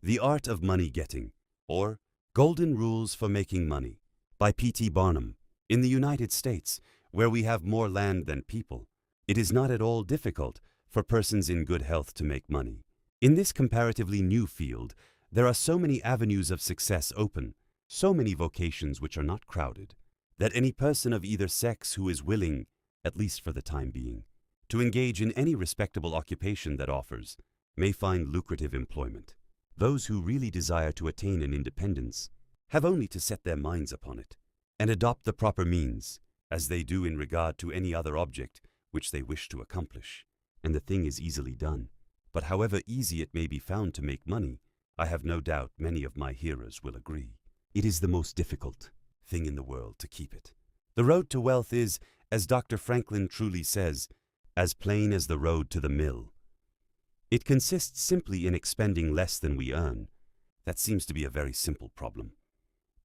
The Art of Money Getting, or Golden Rules for Making Money, by P.T. Barnum. In the United States, where we have more land than people, it is not at all difficult for persons in good health to make money. In this comparatively new field, there are so many avenues of success open, so many vocations which are not crowded, that any person of either sex who is willing, at least for the time being, to engage in any respectable occupation that offers, may find lucrative employment. Those who really desire to attain an independence have only to set their minds upon it, and adopt the proper means, as they do in regard to any other object which they wish to accomplish, and the thing is easily done. But however easy it may be found to make money, I have no doubt many of my hearers will agree, it is the most difficult thing in the world to keep it. The road to wealth is, as Dr. Franklin truly says, as plain as the road to the mill. It consists simply in expending less than we earn. That seems to be a very simple problem.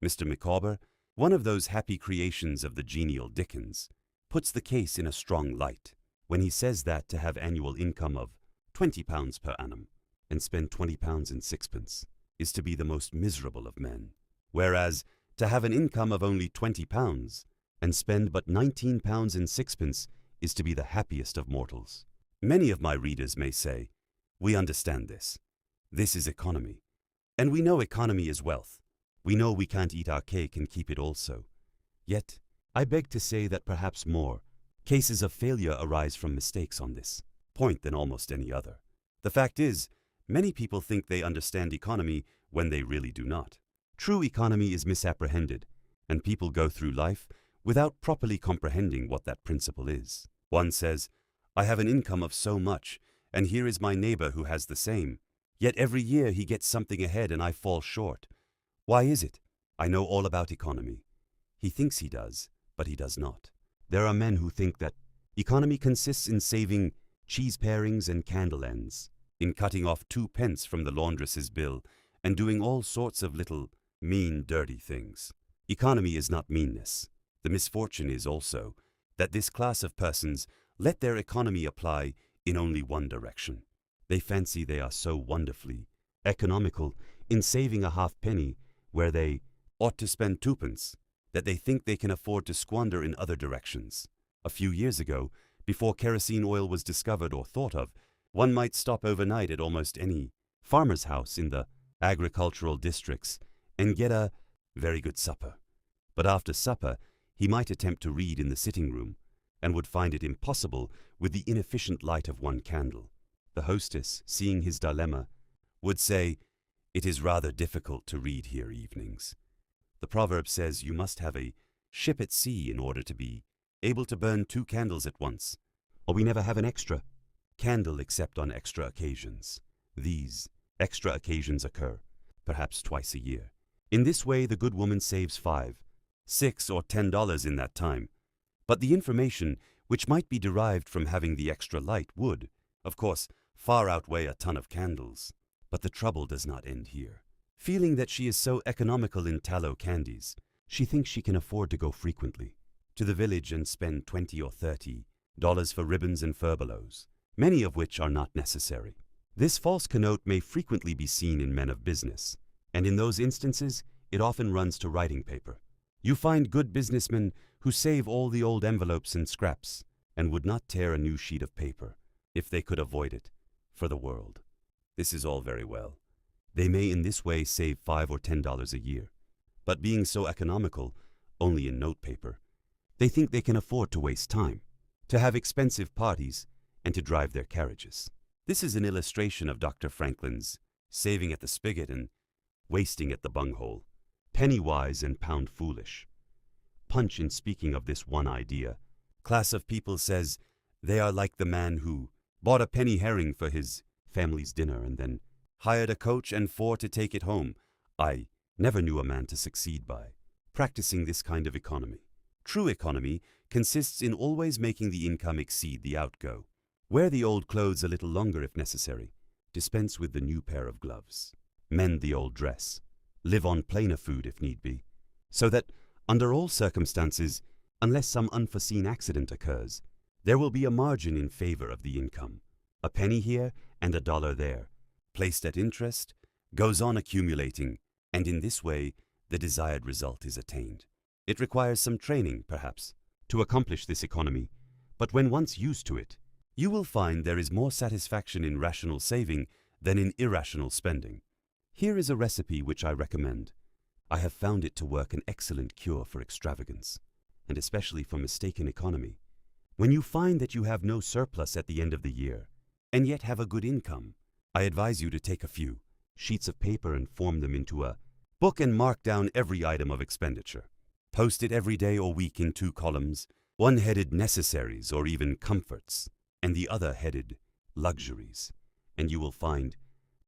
Mr. Micawber, one of those happy creations of the genial Dickens, puts the case in a strong light when he says that to have annual income of £20 per annum and spend £20 and sixpence is to be the most miserable of men, whereas to have an income of only £20 and spend but £19 and sixpence is to be the happiest of mortals. Many of my readers may say, "We understand this. This is economy. And we know economy is wealth. We know we can't eat our cake and keep it also." Yet, I beg to say that perhaps more cases of failure arise from mistakes on this point than almost any other. The fact is, many people think they understand economy when they really do not. True economy is misapprehended, and people go through life without properly comprehending what that principle is. One says, "I have an income of so much, and here is my neighbor who has the same. Yet every year he gets something ahead and I fall short. Why is it? I know all about economy." He thinks he does, but he does not. There are men who think that economy consists in saving cheese parings and candle ends, in cutting off 2 pence from the laundress's bill, and doing all sorts of little, mean, dirty things. Economy is not meanness. The misfortune is also that this class of persons let their economy apply in only one direction. They fancy they are so wonderfully economical in saving a halfpenny where they ought to spend 2 pence, that they think they can afford to squander in other directions. A few years ago, before kerosene oil was discovered or thought of, one might stop overnight at almost any farmer's house in the agricultural districts and get a very good supper. But after supper, he might attempt to read in the sitting room, and would find it impossible with the inefficient light of one candle. The hostess, seeing his dilemma, would say, "It is rather difficult to read here evenings." The proverb says you must have a ship at sea in order to be able to burn 2 candles at once, or we never have an extra candle except on extra occasions. These extra occasions occur, perhaps twice a year. In this way the good woman saves $5, $6, or $10 in that time. But the information which might be derived from having the extra light would, of course, far outweigh a ton of candles. But the trouble does not end here. Feeling that she is so economical in tallow candies, she thinks she can afford to go frequently to the village and spend $20 or $30 for ribbons and furbelows, many of which are not necessary. This false connote may frequently be seen in men of business, and in those instances it often runs to writing paper. You find good businessmen who save all the old envelopes and scraps, and would not tear a new sheet of paper, if they could avoid it, for the world. This is all very well. They may in this way save $5 or $10 a year, but being so economical, only in note paper, they think they can afford to waste time, to have expensive parties, and to drive their carriages. This is an illustration of Dr. Franklin's saving at the spigot and wasting at the bunghole, penny wise and pound foolish. Punch, in speaking of this one idea, class of people, says they are like the man who bought a penny herring for his family's dinner and then hired a coach and 4 to take it home. I never knew a man to succeed by practicing this kind of economy. True economy consists in always making the income exceed the outgo. Wear the old clothes a little longer if necessary. Dispense with the new pair of gloves. Mend the old dress. Live on plainer food if need be, so that, under all circumstances, unless some unforeseen accident occurs, there will be a margin in favor of the income. A penny here and a dollar there, placed at interest, goes on accumulating, and in this way, the desired result is attained. It requires some training, perhaps, to accomplish this economy, but when once used to it, you will find there is more satisfaction in rational saving than in irrational spending. Here is a recipe which I recommend. I have found it to work an excellent cure for extravagance, and especially for mistaken economy. When you find that you have no surplus at the end of the year, and yet have a good income, I advise you to take a few sheets of paper and form them into a book and mark down every item of expenditure. Post it every day or week in 2 columns, one headed necessaries or even comforts, and the other headed luxuries, and you will find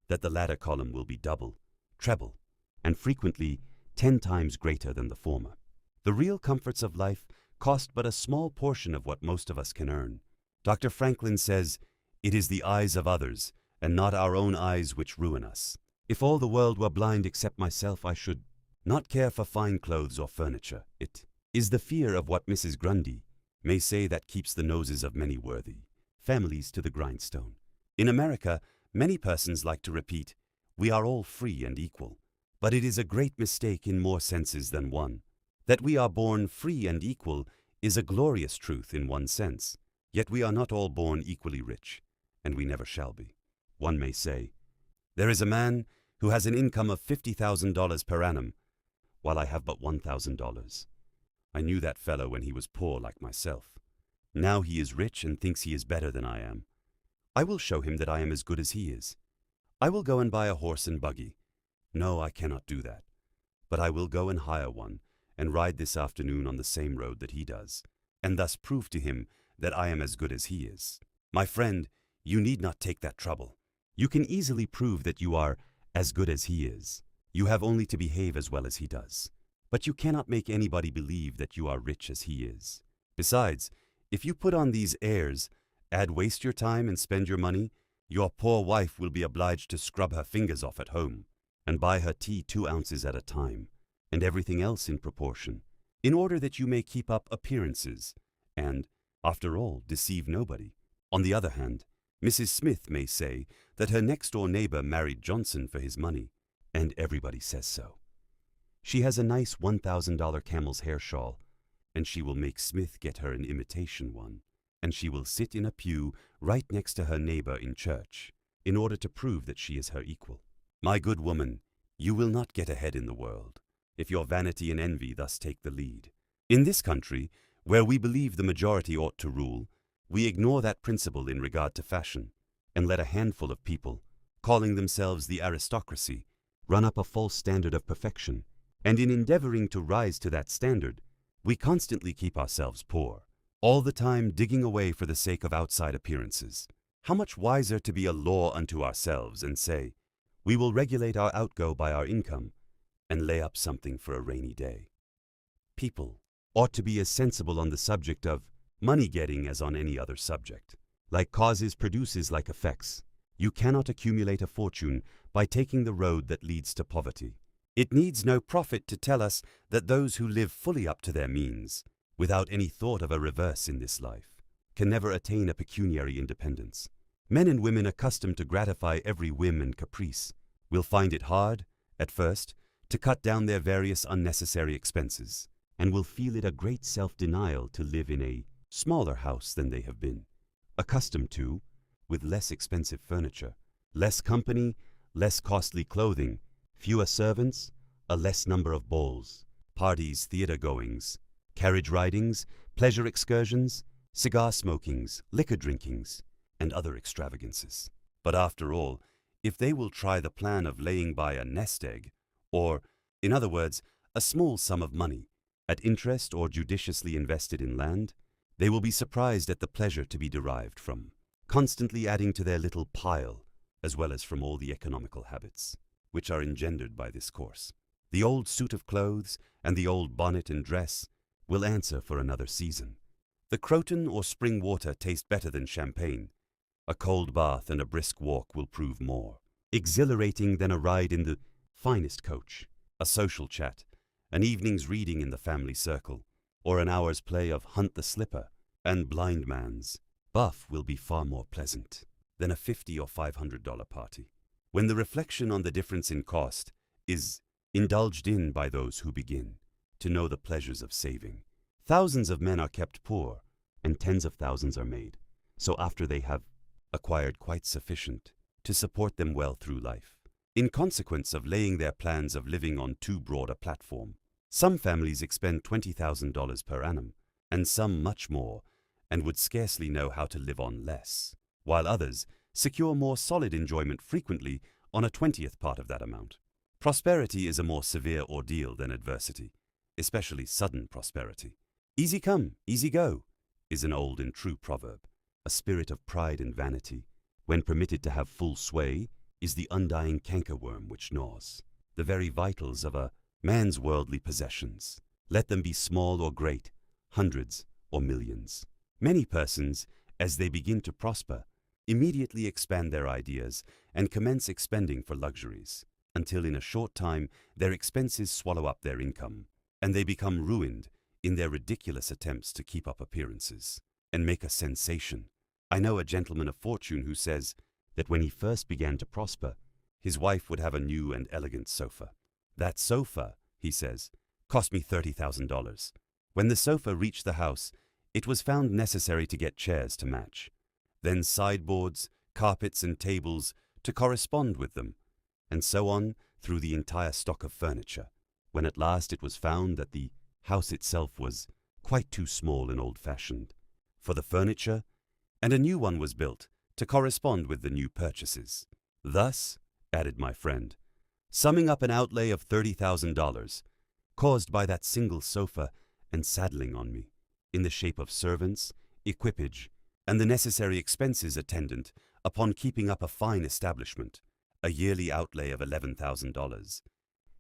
that the latter column will be double, treble, and frequently 10 times greater than the former. The real comforts of life cost but a small portion of what most of us can earn. Dr. Franklin says, "It is the eyes of others, and not our own eyes, which ruin us. If all the world were blind except myself, I should not care for fine clothes or furniture. It is the fear of what Mrs. Grundy may say that keeps the noses of many worthy families to the grindstone." In America, many persons like to repeat, "We are all free and equal," but it is a great mistake in more senses than one. That we are born free and equal is a glorious truth in one sense, yet we are not all born equally rich, and we never shall be. One may say, "There is a man who has an income of $50,000 per annum, while I have but $1,000. I knew that fellow when he was poor like myself. Now he is rich and thinks he is better than I am. I will show him that I am as good as he is. I will go and buy a horse and buggy. No, I cannot do that, but I will go and hire one and ride this afternoon on the same road that he does, and thus prove to him that I am as good as he is." My friend, you need not take that trouble. You can easily prove that you are as good as he is. You have only to behave as well as he does. But you cannot make anybody believe that you are rich as he is. Besides, if you put on these airs, waste your time and spend your money, your poor wife will be obliged to scrub her fingers off at home, and buy her tea 2 ounces at a time, and everything else in proportion, in order that you may keep up appearances, and, after all, deceive nobody. On the other hand, Mrs. Smith may say that her next-door neighbor married Johnson for his money, and everybody says so. She has a nice $1,000 camel's hair shawl, and she will make Smith get her an imitation one, and she will sit in a pew right next to her neighbor in church, in order to prove that she is her equal. My good woman, you will not get ahead in the world, if your vanity and envy thus take the lead. In this country, where we believe the majority ought to rule, we ignore that principle in regard to fashion, and let a handful of people, calling themselves the aristocracy, run up a false standard of perfection, and in endeavoring to rise to that standard, we constantly keep ourselves poor, all the time digging away for the sake of outside appearances. How much wiser to be a law unto ourselves and say, "We will regulate our outgo by our income, and lay up something for a rainy day." People ought to be as sensible on the subject of money-getting as on any other subject. Like causes produces like effects. You cannot accumulate a fortune by taking the road that leads to poverty. It needs no prophet to tell us that those who live fully up to their means, without any thought of a reverse in this life, can never attain a pecuniary independence. Men and women accustomed to gratify every whim and caprice will find it hard, at first, to cut down their various unnecessary expenses, and will feel it a great self-denial to live in a smaller house than they have been accustomed to, with less expensive furniture, less company, less costly clothing, fewer servants, a less number of balls, parties, theater-goings, carriage ridings, pleasure excursions, cigar smokings, liquor drinkings, and other extravagances. But after all, if they will try the plan of laying by a nest egg, or, in other words, a small sum of money, at interest or judiciously invested in land, they will be surprised at the pleasure to be derived from constantly adding to their little pile, as well as from all the economical habits which are engendered by this course. The old suit of clothes and the old bonnet and dress will answer for another season. The Croton or spring water taste better than champagne. A cold bath and a brisk walk will prove more exhilarating than a ride in the finest coach, a social chat, an evening's reading in the family circle, or an hour's play of Hunt the Slipper and Blind Man's Buff will be far more pleasant than a $50 or $500 party. when the reflection on the difference in cost is indulged in by those who begin to know the pleasures of saving. Thousands of men are kept poor, and tens of thousands are made, so after they have acquired quite sufficient to support them well through life. In consequence of laying their plans of living on too broad a platform, some families expend $20,000 per annum, and some much more, and would scarcely know how to live on less, while others secure more solid enjoyment frequently on a 20th part of that amount. Prosperity is a more severe ordeal than adversity, especially sudden prosperity. Easy come, easy go, is an old and true proverb. A spirit of pride and vanity, when permitted to have full sway, is the undying cankerworm which gnaws the very vitals of a man's worldly possessions, let them be small or great, hundreds or millions. Many persons, as they begin to prosper, immediately expand their ideas and commence expending for luxuries, until in a short time their expenses swallow up their income, and they become ruined in their ridiculous attempts to keep up appearances and make a sensation. I know a gentleman of fortune who says that when he first began to prosper, his wife would have a new and elegant sofa. That sofa, he says, cost me $30,000. When the sofa reached the house, it was found necessary to get chairs to match, then sideboards, carpets, and tables to correspond with them, and so on through the entire stock of furniture, when at last it was found that the house itself was quite too small and old-fashioned for the furniture, and a new one was built to correspond with the new purchases. Thus, added my friend, summing up an outlay of $30,000, caused by that single sofa and saddling on me, in the shape of servants, equipage, and the necessary expenses attendant upon keeping up a fine establishment, a yearly outlay of $11,000,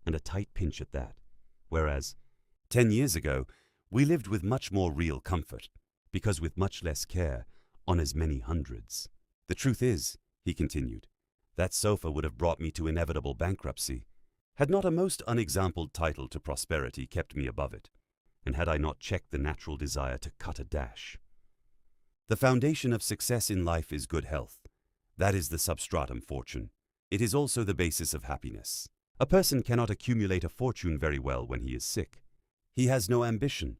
and a tight pinch at that, whereas 10 years ago we lived with much more real comfort, because with much less care, on as many hundreds. The truth is, he continued, that sofa would have brought me to inevitable bankruptcy, had not a most unexampled title to prosperity kept me above it, and had I not checked the natural desire to cut a dash. The foundation of success in life is good health. That is the substratum fortune. It is also the basis of happiness. A person cannot accumulate a fortune very well when he is sick. He has no ambition,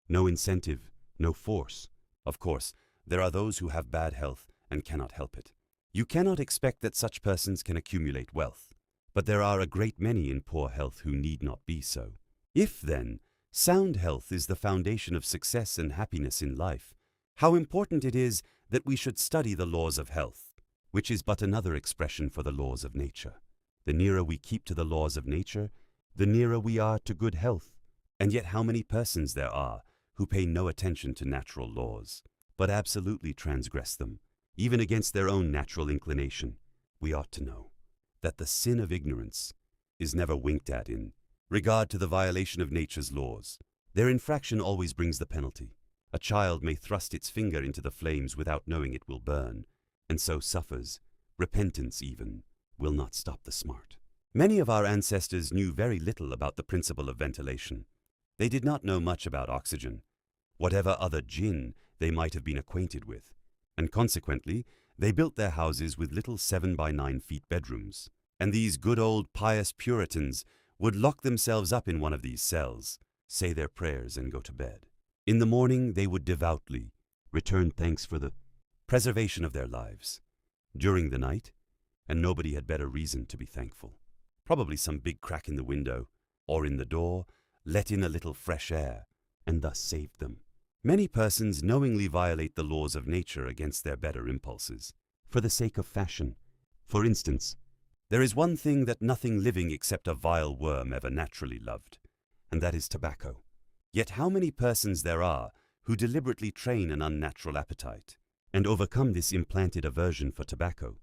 no incentive, no force. Of course, there are those who have bad health and cannot help it. You cannot expect that such persons can accumulate wealth, but there are a great many in poor health who need not be so. If, then, sound health is the foundation of success and happiness in life, how important it is that we should study the laws of health, which is but another expression for the laws of nature. The nearer we keep to the laws of nature, the nearer we are to good health. And yet how many persons there are who pay no attention to natural laws, but absolutely transgress them, even against their own natural inclination. We ought to know that the sin of ignorance is never winked at in regard to the violation of nature's laws. Their infraction always brings the penalty. A child may thrust its finger into the flames without knowing it will burn, and so suffers. Repentance even will not stop the smart. Many of our ancestors knew very little about the principle of ventilation. They did not know much about oxygen, whatever other jinn they might have been acquainted with, and consequently they built their houses with little 7 by 9 feet bedrooms, and these good old pious Puritans would lock themselves up in one of these cells, say their prayers, and go to bed. In the morning they would devoutly return thanks for the preservation of their lives. During the night, and nobody had better reason to be thankful, probably some big crack in the window or in the door let in a little fresh air, and thus saved them. Many persons knowingly violate the laws of nature against their better impulses, for the sake of fashion. For instance, there is one thing that nothing living except a vile worm ever naturally loved, and that is tobacco. Yet how many persons there are who deliberately train an unnatural appetite, and overcome this implanted aversion for tobacco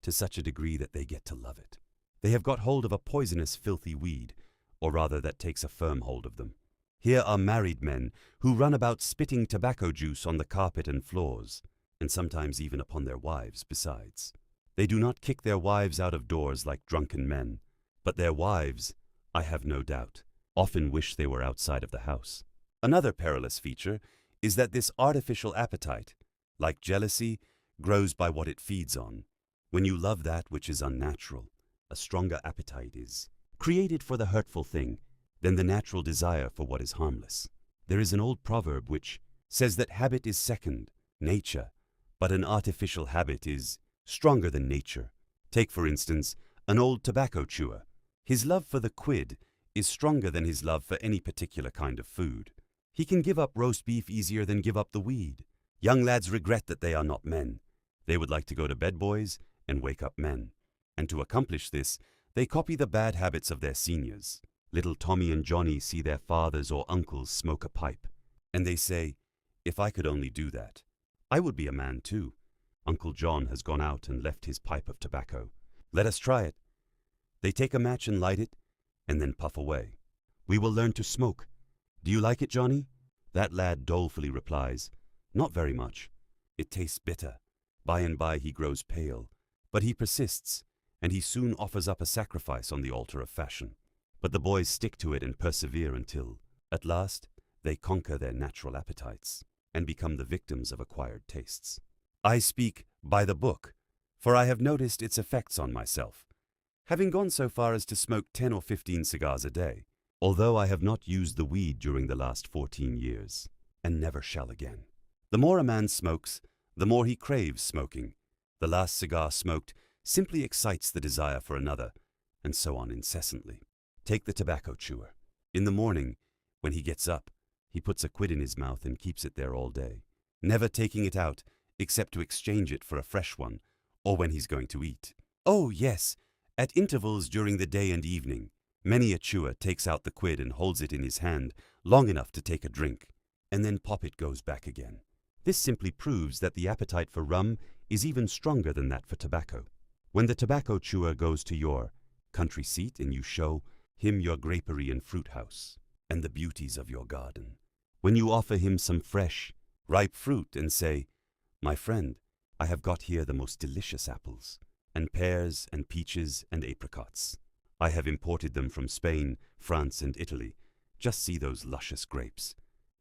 to such a degree that they get to love it. They have got hold of a poisonous, filthy weed, or rather that takes a firm hold of them. Here are married men who run about spitting tobacco juice on the carpet and floors, and sometimes even upon their wives besides. They do not kick their wives out of doors like drunken men, but their wives, I have no doubt, often wish they were outside of the house. Another perilous feature is that this artificial appetite, like jealousy, grows by what it feeds on. When you love that which is unnatural, a stronger appetite is created for the hurtful thing than the natural desire for what is harmless. There is an old proverb which says that habit is second nature, but an artificial habit is stronger than nature. Take, for instance, an old tobacco chewer. His love for the quid is stronger than his love for any particular kind of food. He can give up roast beef easier than give up the weed. Young lads regret that they are not men. They would like to go to bed, boys, and wake up men. And to accomplish this, they copy the bad habits of their seniors. Little Tommy and Johnny see their fathers or uncles smoke a pipe, and they say, "If I could only do that, I would be a man too. Uncle John has gone out and left his pipe of tobacco. Let us try it." They take a match and light it, and then puff away. "We will learn to smoke. Do you like it, Johnny?" That lad dolefully replies, "Not very much. It tastes bitter." By and by he grows pale, but he persists, and he soon offers up a sacrifice on the altar of fashion. But the boys stick to it and persevere until, at last, they conquer their natural appetites and become the victims of acquired tastes. I speak by the book, for I have noticed its effects on myself, having gone so far as to smoke 10 or 15 cigars a day, although I have not used the weed during the last 14 years, and never shall again. The more a man smokes, the more he craves smoking. The last cigar smoked simply excites the desire for another, and so on incessantly. Take the tobacco chewer. In the morning, when he gets up, he puts a quid in his mouth and keeps it there all day, never taking it out except to exchange it for a fresh one, or when he's going to eat. Oh, yes, at intervals during the day and evening, many a chewer takes out the quid and holds it in his hand long enough to take a drink, and then pop it goes back again. This simply proves that the appetite for rum is even stronger than that for tobacco. When the tobacco chewer goes to your country seat and you show him your grapery and fruit house and the beauties of your garden, when you offer him some fresh, ripe fruit and say, "My friend, I have got here the most delicious apples, and pears and peaches and apricots. I have imported them from Spain, France, and Italy. Just see those luscious grapes.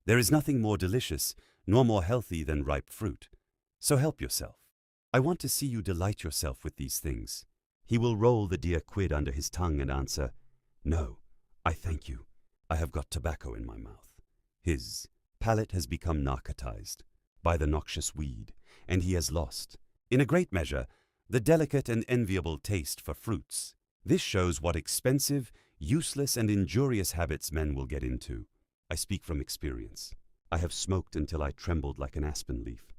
There is nothing more delicious nor more healthy than ripe fruit. So help yourself. I want to see you delight yourself with these things." He will roll the dear quid under his tongue and answer, "No, I thank you. I have got tobacco in my mouth." His palate has become narcotized by the noxious weed, and he has lost, in a great measure, the delicate and enviable taste for fruits. This shows what expensive, useless, and injurious habits men will get into. I speak from experience. I have smoked until I trembled like an aspen leaf.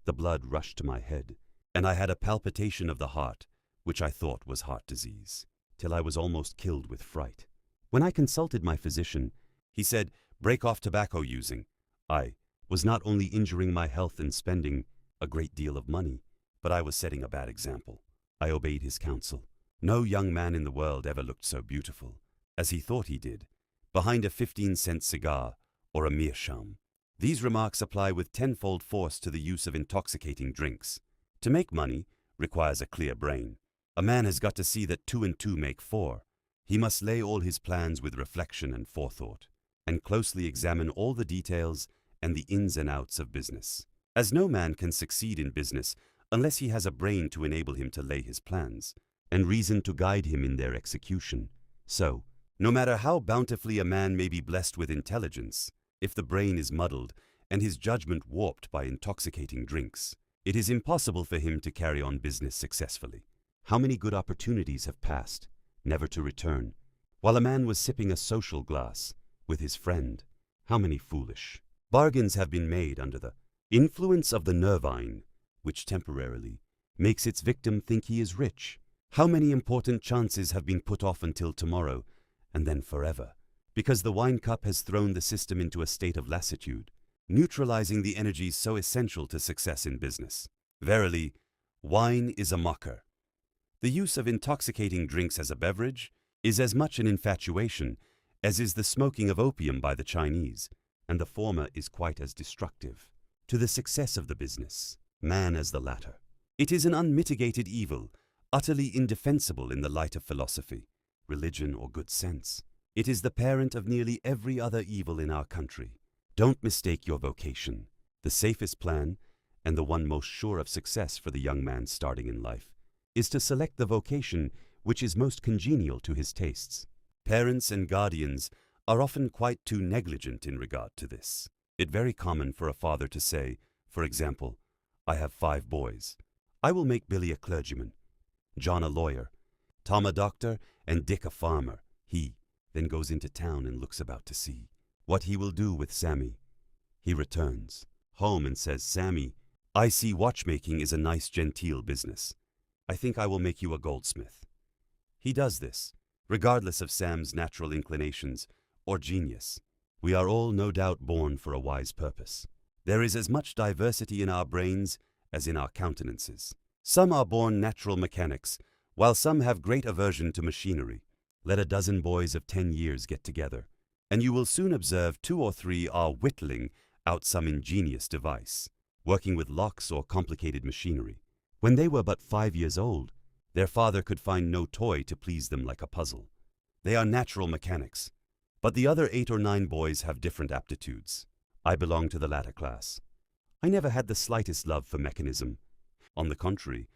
The blood rushed to my head, and I had a palpitation of the heart, which I thought was heart disease, till I was almost killed with fright. When I consulted my physician, he said, "Break off tobacco using." I was not only injuring my health and spending a great deal of money, but I was setting a bad example. I obeyed his counsel. No young man in the world ever looked so beautiful, as he thought he did, behind a 15-cent cigar or a meerschaum. These remarks apply with tenfold force to the use of intoxicating drinks. To make money requires a clear brain. A man has got to see that 2 and 2 make 4. He must lay all his plans with reflection and forethought, and closely examine all the details and the ins and outs of business. As no man can succeed in business unless he has a brain to enable him to lay his plans, and reason to guide him in their execution. So, no matter how bountifully a man may be blessed with intelligence, if the brain is muddled and his judgment warped by intoxicating drinks, it is impossible for him to carry on business successfully. How many good opportunities have passed, never to return, while a man was sipping a social glass with his friend? How many foolish bargains have been made under the influence of the nervine, which temporarily makes its victim think he is rich? How many important chances have been put off until tomorrow, and then forever, because the wine cup has thrown the system into a state of lassitude, neutralizing the energies so essential to success in business? Verily, wine is a mocker. The use of intoxicating drinks as a beverage is as much an infatuation as is the smoking of opium by the Chinese, and the former is quite as destructive to the success of the business man as the latter. It is an unmitigated evil, utterly indefensible in the light of philosophy, religion, or good sense. It is the parent of nearly every other evil in our country. Don't mistake your vocation. The safest plan, and the one most sure of success for the young man starting in life, is to select the vocation which is most congenial to his tastes. Parents and guardians are often quite too negligent in regard to this. It's very common for a father to say, for example, "I have 5 boys. I will make Billy a clergyman, John a lawyer, Tom a doctor, and Dick a farmer." He then goes into town and looks about to see what he will do with Sammy. He returns home and says, "Sammy, I see watchmaking is a nice genteel business. I think I will make you a goldsmith." He does this, regardless of Sam's natural inclinations or genius. We are all no doubt born for a wise purpose. There is as much diversity in our brains as in our countenances. Some are born natural mechanics, while some have great aversion to machinery. Let a dozen boys of 10 years get together, and you will soon observe 2 or 3 are whittling out some ingenious device, working with locks or complicated machinery. When they were but 5 years old, their father could find no toy to please them like a puzzle. They are natural mechanics, but the other 8 or 9 boys have different aptitudes. I belong to the latter class. I never had the slightest love for mechanism. On the contrary,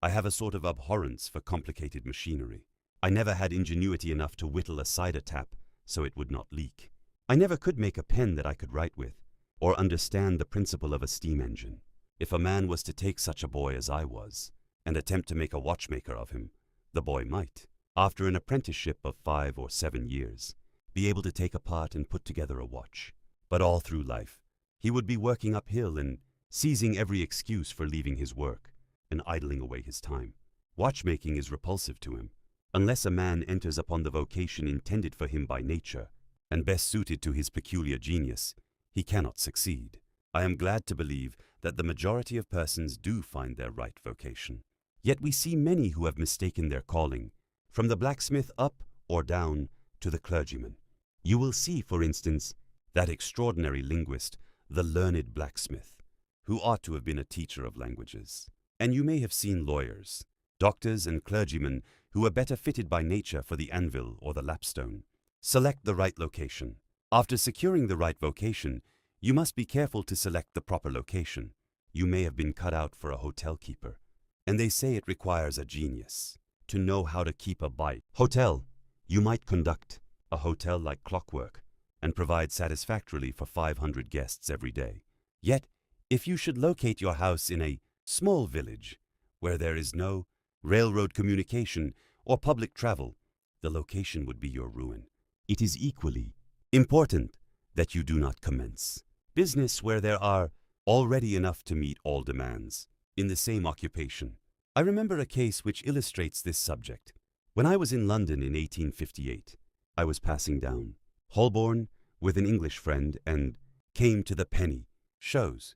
I have a sort of abhorrence for complicated machinery. I never had ingenuity enough to whittle a cider tap so it would not leak. I never could make a pen that I could write with, or understand the principle of a steam engine. If a man was to take such a boy as I was, and attempt to make a watchmaker of him, the boy might, after an apprenticeship of 5 or 7 years, be able to take apart and put together a watch. But all through life, he would be working uphill and seizing every excuse for leaving his work and idling away his time. Watchmaking is repulsive to him. Unless a man enters upon the vocation intended for him by nature and best suited to his peculiar genius, he cannot succeed. I am glad to believe that the majority of persons do find their right vocation. Yet we see many who have mistaken their calling, from the blacksmith up or down to the clergyman. You will see, for instance, that extraordinary linguist, the learned blacksmith, who ought to have been a teacher of languages. And you may have seen lawyers, doctors, and clergymen who are better fitted by nature for the anvil or the lapstone. Select the right location. After securing the right vocation, you must be careful to select the proper location. You may have been cut out for a hotel keeper, and they say it requires a genius to know how to keep a bite. Hotel. You might conduct a hotel like clockwork and provide satisfactorily for 500 guests every day. Yet, if you should locate your house in a small village where there is no railroad communication or public travel, the location would be your ruin. It is equally important that you do not commence business where there are already enough to meet all demands in the same occupation. I remember a case which illustrates this subject. When I was in London in 1858, I was passing down Holborn with an English friend and came to the penny shows.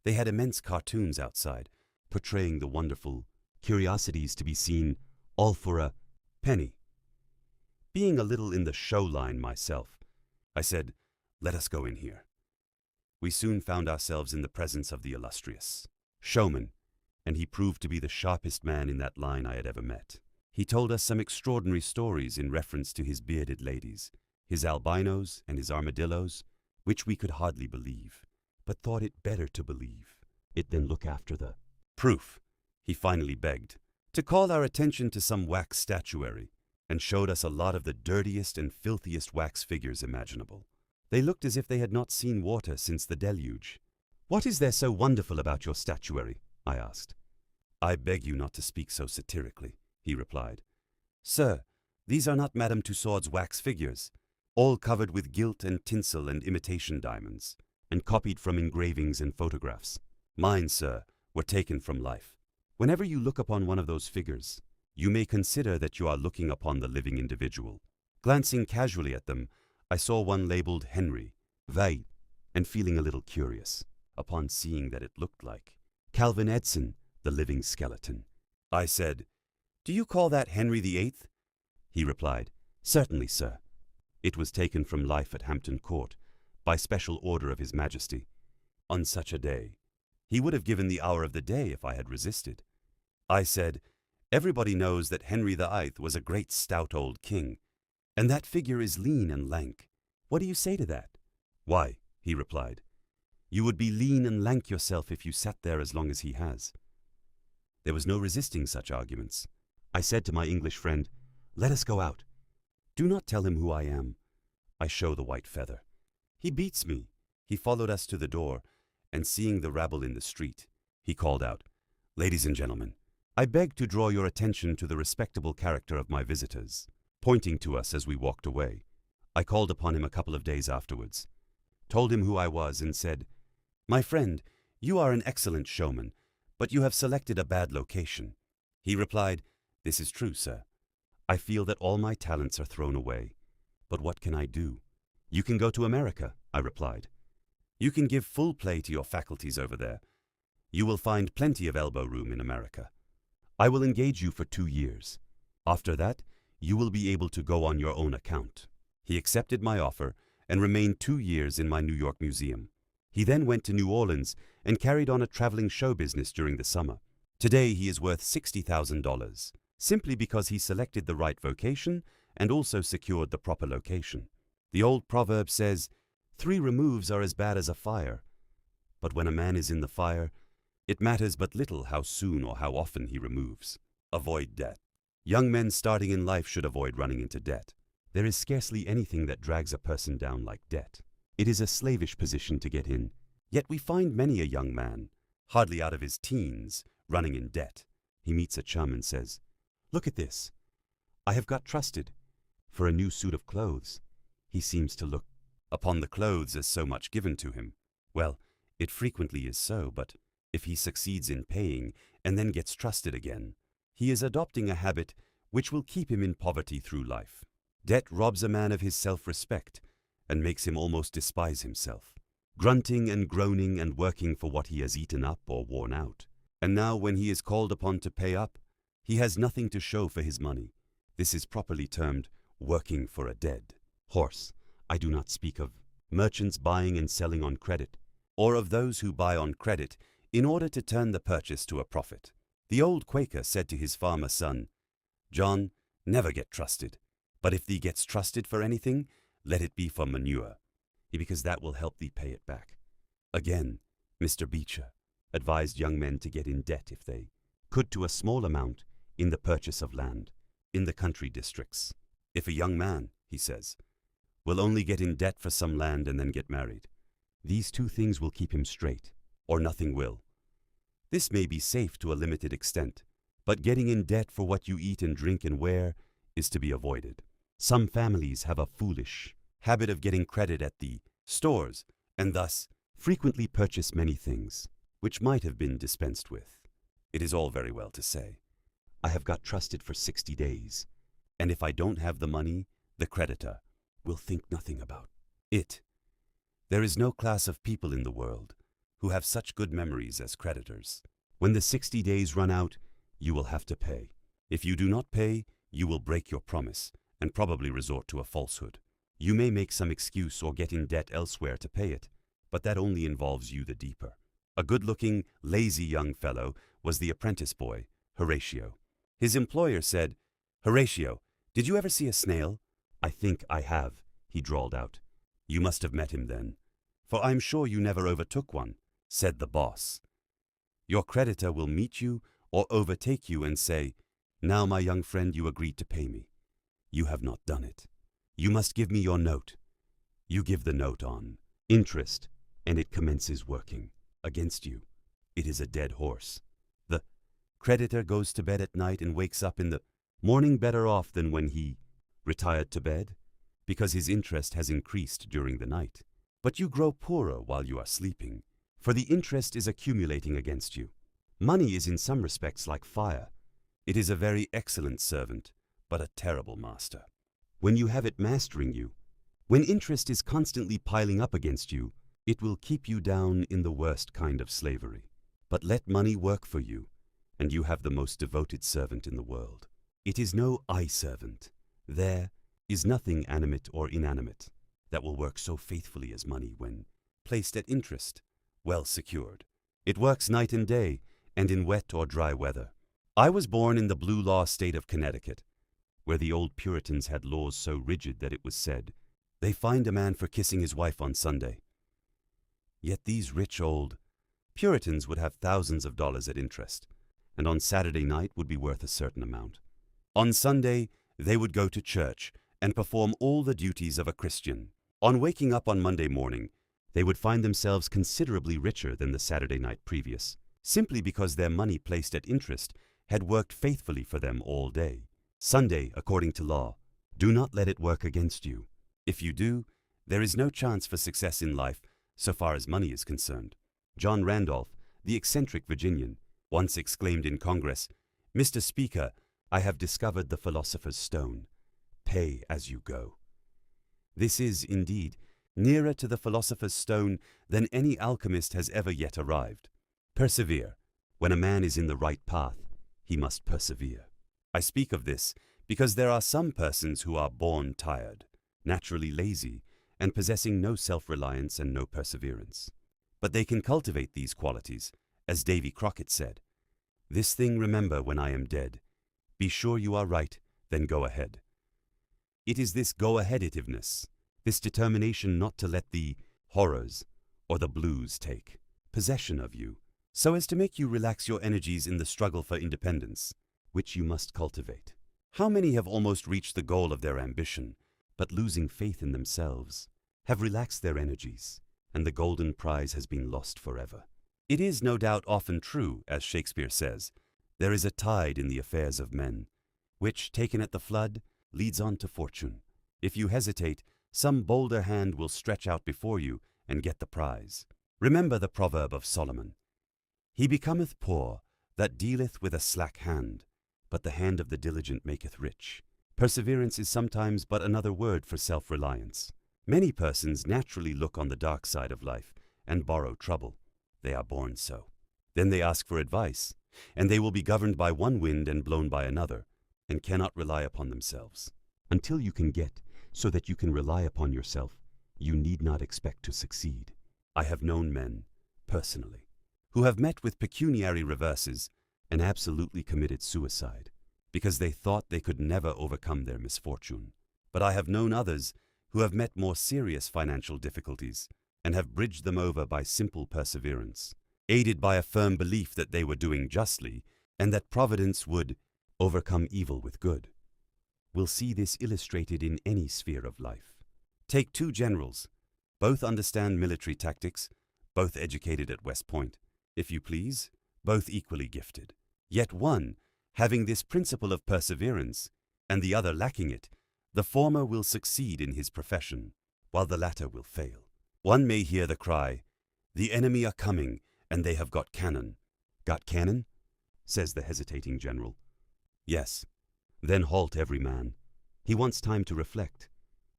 They had immense cartoons outside, portraying the wonderful curiosities to be seen, all for a penny. Being a little in the show line myself, I said, "Let us go in here." We soon found ourselves in the presence of the illustrious showman, and he proved to be the sharpest man in that line I had ever met. He told us some extraordinary stories in reference to his bearded ladies, his albinos and his armadillos, which we could hardly believe, but thought it better to believe it than look after the proof. He finally begged to call our attention to some wax statuary, and showed us a lot of the dirtiest and filthiest wax figures imaginable. They looked as if they had not seen water since the deluge. "What is there so wonderful about your statuary?" I asked. "I beg you not to speak so satirically," he replied. "Sir, these are not Madame Tussaud's wax figures, all covered with gilt and tinsel and imitation diamonds, and copied from engravings and photographs. Mine, sir, were taken from life. Whenever you look upon one of those figures, you may consider that you are looking upon the living individual." Glancing casually at them, I saw one labeled Henry, Veit, and feeling a little curious, upon seeing that it looked like Calvin Edson, the living skeleton, I said, "Do you call that Henry VIII?" He replied, "Certainly, sir. It was taken from life at Hampton Court, by special order of His Majesty. On such a day, he would have given the hour of the day if I had resisted." I said, "Everybody knows that Henry VIII was a great stout old king, and that figure is lean and lank. What do you say to that?" "Why," he replied, "you would be lean and lank yourself if you sat there as long as he has." There was no resisting such arguments. I said to my English friend, "Let us go out." "Do not tell him who I am." I show the white feather. He beats me. He followed us to the door, and seeing the rabble in the street, he called out, "Ladies and gentlemen, I beg to draw your attention to the respectable character of my visitors," pointing to us as we walked away. I called upon him a couple of days afterwards, told him who I was, and said, "My friend, you are an excellent showman, but you have selected a bad location." He replied, "This is true, sir. I feel that all my talents are thrown away. But what can I do?" "You can go to America," I replied. "You can give full play to your faculties over there. You will find plenty of elbow room in America. I will engage you for 2 years. After that, you will be able to go on your own account." He accepted my offer and remained 2 years in my New York museum. He then went to New Orleans and carried on a traveling show business during the summer. Today he is worth $60,000, simply because he selected the right vocation and also secured the proper location. The old proverb says, 3 removes are as bad as a fire. But when a man is in the fire, it matters but little how soon or how often he removes. Avoid debt. Young men starting in life should avoid running into debt. There is scarcely anything that drags a person down like debt. It is a slavish position to get in. Yet we find many a young man, hardly out of his teens, running in debt. He meets a chum and says, "Look at this. I have got trusted for a new suit of clothes." He seems to look upon the clothes as so much given to him. Well, it frequently is so, but if he succeeds in paying and then gets trusted again, he is adopting a habit which will keep him in poverty through life. Debt robs a man of his self-respect and makes him almost despise himself, grunting and groaning and working for what he has eaten up or worn out. And now when he is called upon to pay up, he has nothing to show for his money. This is properly termed working for a dead horse. I do not speak of merchants buying and selling on credit, or of those who buy on credit in order to turn the purchase to a profit. The old Quaker said to his farmer son, "John, never get trusted, but if thee gets trusted for anything, let it be for manure, because that will help thee pay it back." Again, Mr. Beecher advised young men to get in debt if they could to a small amount in the purchase of land in the country districts. "If a young man," he says, "will only get in debt for some land and then get married, these 2 things will keep him straight, or nothing will. This may be safe to a limited extent, but getting in debt for what you eat and drink and wear is to be avoided. Some families have a foolish habit of getting credit at the stores, and thus frequently purchase many things which might have been dispensed with. It is all very well to say, 'I have got trusted for 60 days, and if I don't have the money, the creditor will think nothing about it.' There is no class of people in the world who have such good memories as creditors. When the 60 days run out, you will have to pay. If you do not pay, you will break your promise and probably resort to a falsehood. You may make some excuse or get in debt elsewhere to pay it, but that only involves you the deeper. A good-looking, lazy young fellow was the apprentice boy, Horatio. His employer said, "Horatio, did you ever see a snail?" "I think I have," he drawled out. "You must have met him then, for I'm sure you never overtook one," said the boss. Your creditor will meet you or overtake you and say, "Now, my young friend, you agreed to pay me. You have not done it. You must give me your note." You give the note on interest, and it commences working against you. It is a dead horse. The creditor goes to bed at night and wakes up in the morning better off than when he retired to bed, because his interest has increased during the night. But you grow poorer while you are sleeping, for the interest is accumulating against you. Money is in some respects like fire. It is a very excellent servant, but a terrible master. When you have it mastering you, when interest is constantly piling up against you, it will keep you down in the worst kind of slavery. But let money work for you, and you have the most devoted servant in the world. It is no eye-servant. There is nothing animate or inanimate that will work so faithfully as money when placed at interest, well secured. It works night and day, and in wet or dry weather. I was born in the blue law state of Connecticut, where the old Puritans had laws so rigid that it was said, "They fined a man for kissing his wife on Sunday." Yet these rich old Puritans would have thousands of dollars at interest, and on Saturday night would be worth a certain amount. On Sunday, they would go to church and perform all the duties of a Christian. On waking up on Monday morning, they would find themselves considerably richer than the Saturday night previous, simply because their money placed at interest had worked faithfully for them all day. Sunday, according to law, do not let it work against you. If you do, there is no chance for success in life so far as money is concerned. John Randolph, the eccentric Virginian, once exclaimed in Congress, "Mr. Speaker, I have discovered the philosopher's stone. Pay as you go." This is, indeed, nearer to the philosopher's stone than any alchemist has ever yet arrived. Persevere. When a man is in the right path, he must persevere. I speak of this because there are some persons who are born tired, naturally lazy, and possessing no self-reliance and no perseverance. But they can cultivate these qualities, as Davy Crockett said, "This thing remember when I am dead. Be sure you are right, then go ahead." It is this go-aheaditiveness, this determination not to let the horrors or the blues take possession of you, so as to make you relax your energies in the struggle for independence, which you must cultivate. How many have almost reached the goal of their ambition, but losing faith in themselves, have relaxed their energies, and the golden prize has been lost forever. It is no doubt often true, as Shakespeare says, there is a tide in the affairs of men, which, taken at the flood, leads on to fortune. If you hesitate, some bolder hand will stretch out before you and get the prize. Remember the proverb of Solomon, "He becometh poor that dealeth with a slack hand, but the hand of the diligent maketh rich." Perseverance is sometimes but another word for self-reliance. Many persons naturally look on the dark side of life and borrow trouble. They are born so. Then they ask for advice, and they will be governed by one wind and blown by another, and cannot rely upon themselves. Until you can get so that you can rely upon yourself, you need not expect to succeed. I have known men, personally, who have met with pecuniary reverses and absolutely committed suicide, because they thought they could never overcome their misfortune. But I have known others who have met more serious financial difficulties and have bridged them over by simple perseverance, aided by a firm belief that they were doing justly and that Providence would overcome evil with good. We'll see this illustrated in any sphere of life. Take two generals. Both understand military tactics, both educated at West Point, if you please, both equally gifted. Yet one, having this principle of perseverance, and the other lacking it, the former will succeed in his profession, while the latter will fail. One may hear the cry, "The enemy are coming, and they have got cannon." "Got cannon?" says the hesitating general. "Yes." Then halt every man. He wants time to reflect.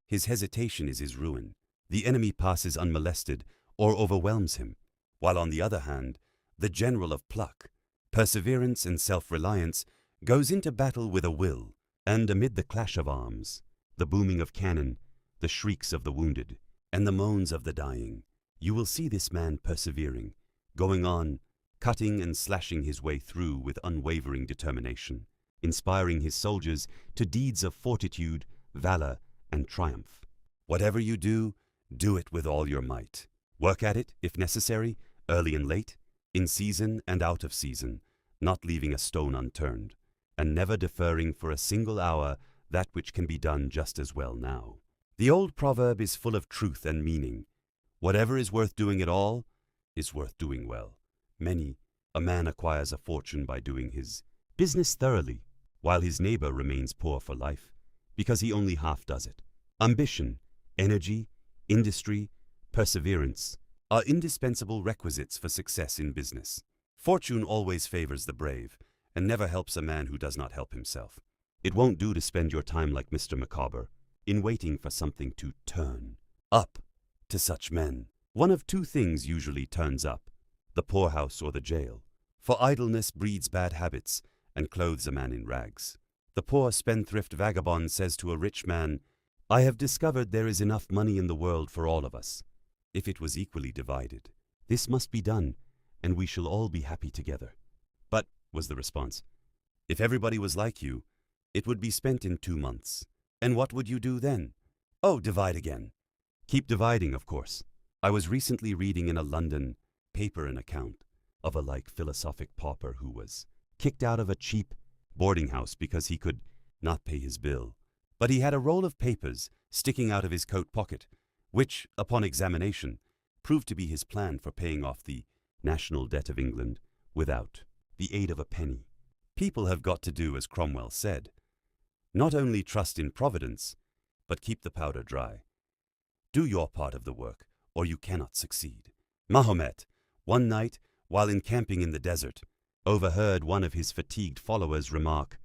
His hesitation is his ruin. The enemy passes unmolested or overwhelms him, while on the other hand, the general of pluck, perseverance and self-reliance goes into battle with a will, and amid the clash of arms, the booming of cannon, the shrieks of the wounded, and the moans of the dying, you will see this man persevering, going on, cutting and slashing his way through with unwavering determination, inspiring his soldiers to deeds of fortitude, valor, and triumph. Whatever you do, do it with all your might. Work at it, if necessary, early and late, in season and out of season, not leaving a stone unturned, and never deferring for a single hour that which can be done just as well now. The old proverb is full of truth and meaning. Whatever is worth doing at all is worth doing well. A man acquires a fortune by doing his business thoroughly, while his neighbor remains poor for life, because he only half does it. Ambition, energy, industry, perseverance are indispensable requisites for success in business. Fortune always favors the brave, and never helps a man who does not help himself. It won't do to spend your time like Mr. Micawber, in waiting for something to turn up to such men. One of two things usually turns up, the poorhouse or the jail. For idleness breeds bad habits and clothes a man in rags. The poor spendthrift vagabond says to a rich man, "I have discovered there is enough money in the world for all of us, if it was equally divided. This must be done, and we shall all be happy together." "But," was the response, "if everybody was like you, it would be spent in 2 months. And what would you do then?" "Oh, divide again." "Keep dividing, of course." I was recently reading in a London paper an account of a like philosophic pauper who was kicked out of a cheap boarding house because he could not pay his bill. But he had a roll of papers sticking out of his coat pocket, which, upon examination, proved to be his plan for paying off the national debt of England without the aid of a penny. People have got to do as Cromwell said. Not only trust in Providence, but keep the powder dry. Do your part of the work, or you cannot succeed. Mahomet, one night, while encamping in the desert, overheard one of his fatigued followers remark,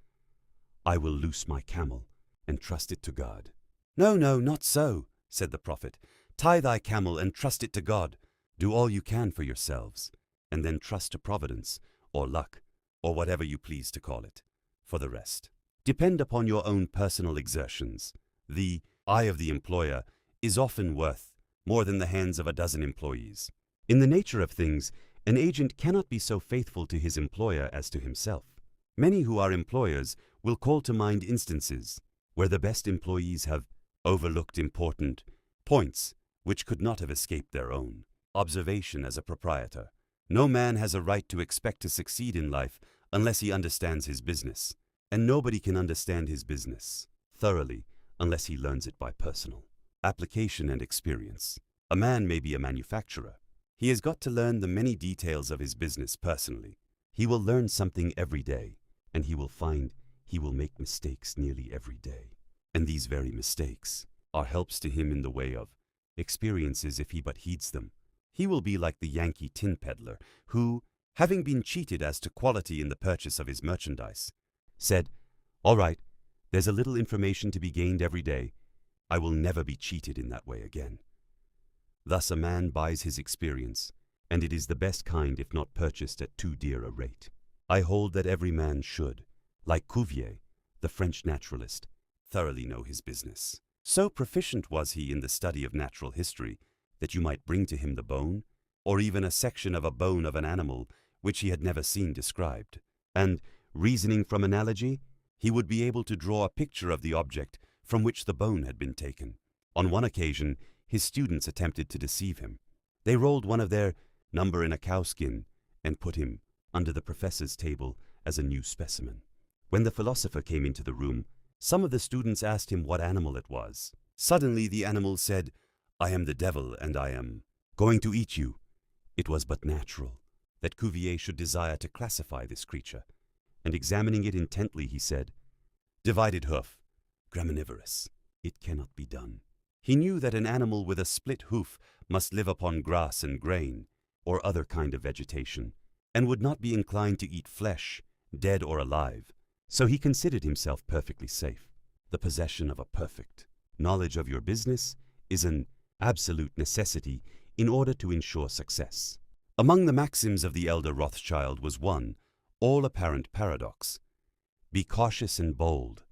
"I will loose my camel and trust it to God." "No, no, not so," said the prophet. "Tie thy camel and trust it to God. Do all you can for yourselves, and then trust to Providence, or luck, or whatever you please to call it, for the rest. Depend upon your own personal exertions. The eye of the employer is often worth more than the hands of a dozen employees. In the nature of things, an agent cannot be so faithful to his employer as to himself. Many who are employers will call to mind instances where the best employees have overlooked important points which could not have escaped their own observation as a proprietor. No man has a right to expect to succeed in life unless he understands his business, and nobody can understand his business thoroughly unless he learns it by personal application and experience. A man may be a manufacturer. He has got to learn the many details of his business personally. He will learn something every day, and he will find he will make mistakes nearly every day. And these very mistakes are helps to him in the way of experiences if he but heeds them. He will be like the Yankee tin peddler who, having been cheated as to quality in the purchase of his merchandise, said, "All right, there's a little information to be gained every day. I will never be cheated in that way again." Thus a man buys his experience, and it is the best kind if not purchased at too dear a rate. I hold that every man should, like Cuvier, the French naturalist, thoroughly know his business. So proficient was he in the study of natural history that you might bring to him the bone, or even a section of a bone of an animal which he had never seen described, and, reasoning from analogy, he would be able to draw a picture of the object from which the bone had been taken. On one occasion, his students attempted to deceive him. They rolled one of their number in a cowskin and put him under the professor's table as a new specimen. When the philosopher came into the room, some of the students asked him what animal it was. Suddenly the animal said, "I am the devil, and I am going to eat you." It was but natural that Cuvier should desire to classify this creature, and examining it intently, he said, "Divided hoof, graminivorous. It cannot be done." He knew that an animal with a split hoof must live upon grass and grain, or other kind of vegetation, and would not be inclined to eat flesh, dead or alive. So he considered himself perfectly safe. The possession of a perfect knowledge of your business is an absolute necessity in order to ensure success. Among the maxims of the elder Rothschild was one, all-apparent paradox: be cautious and bold.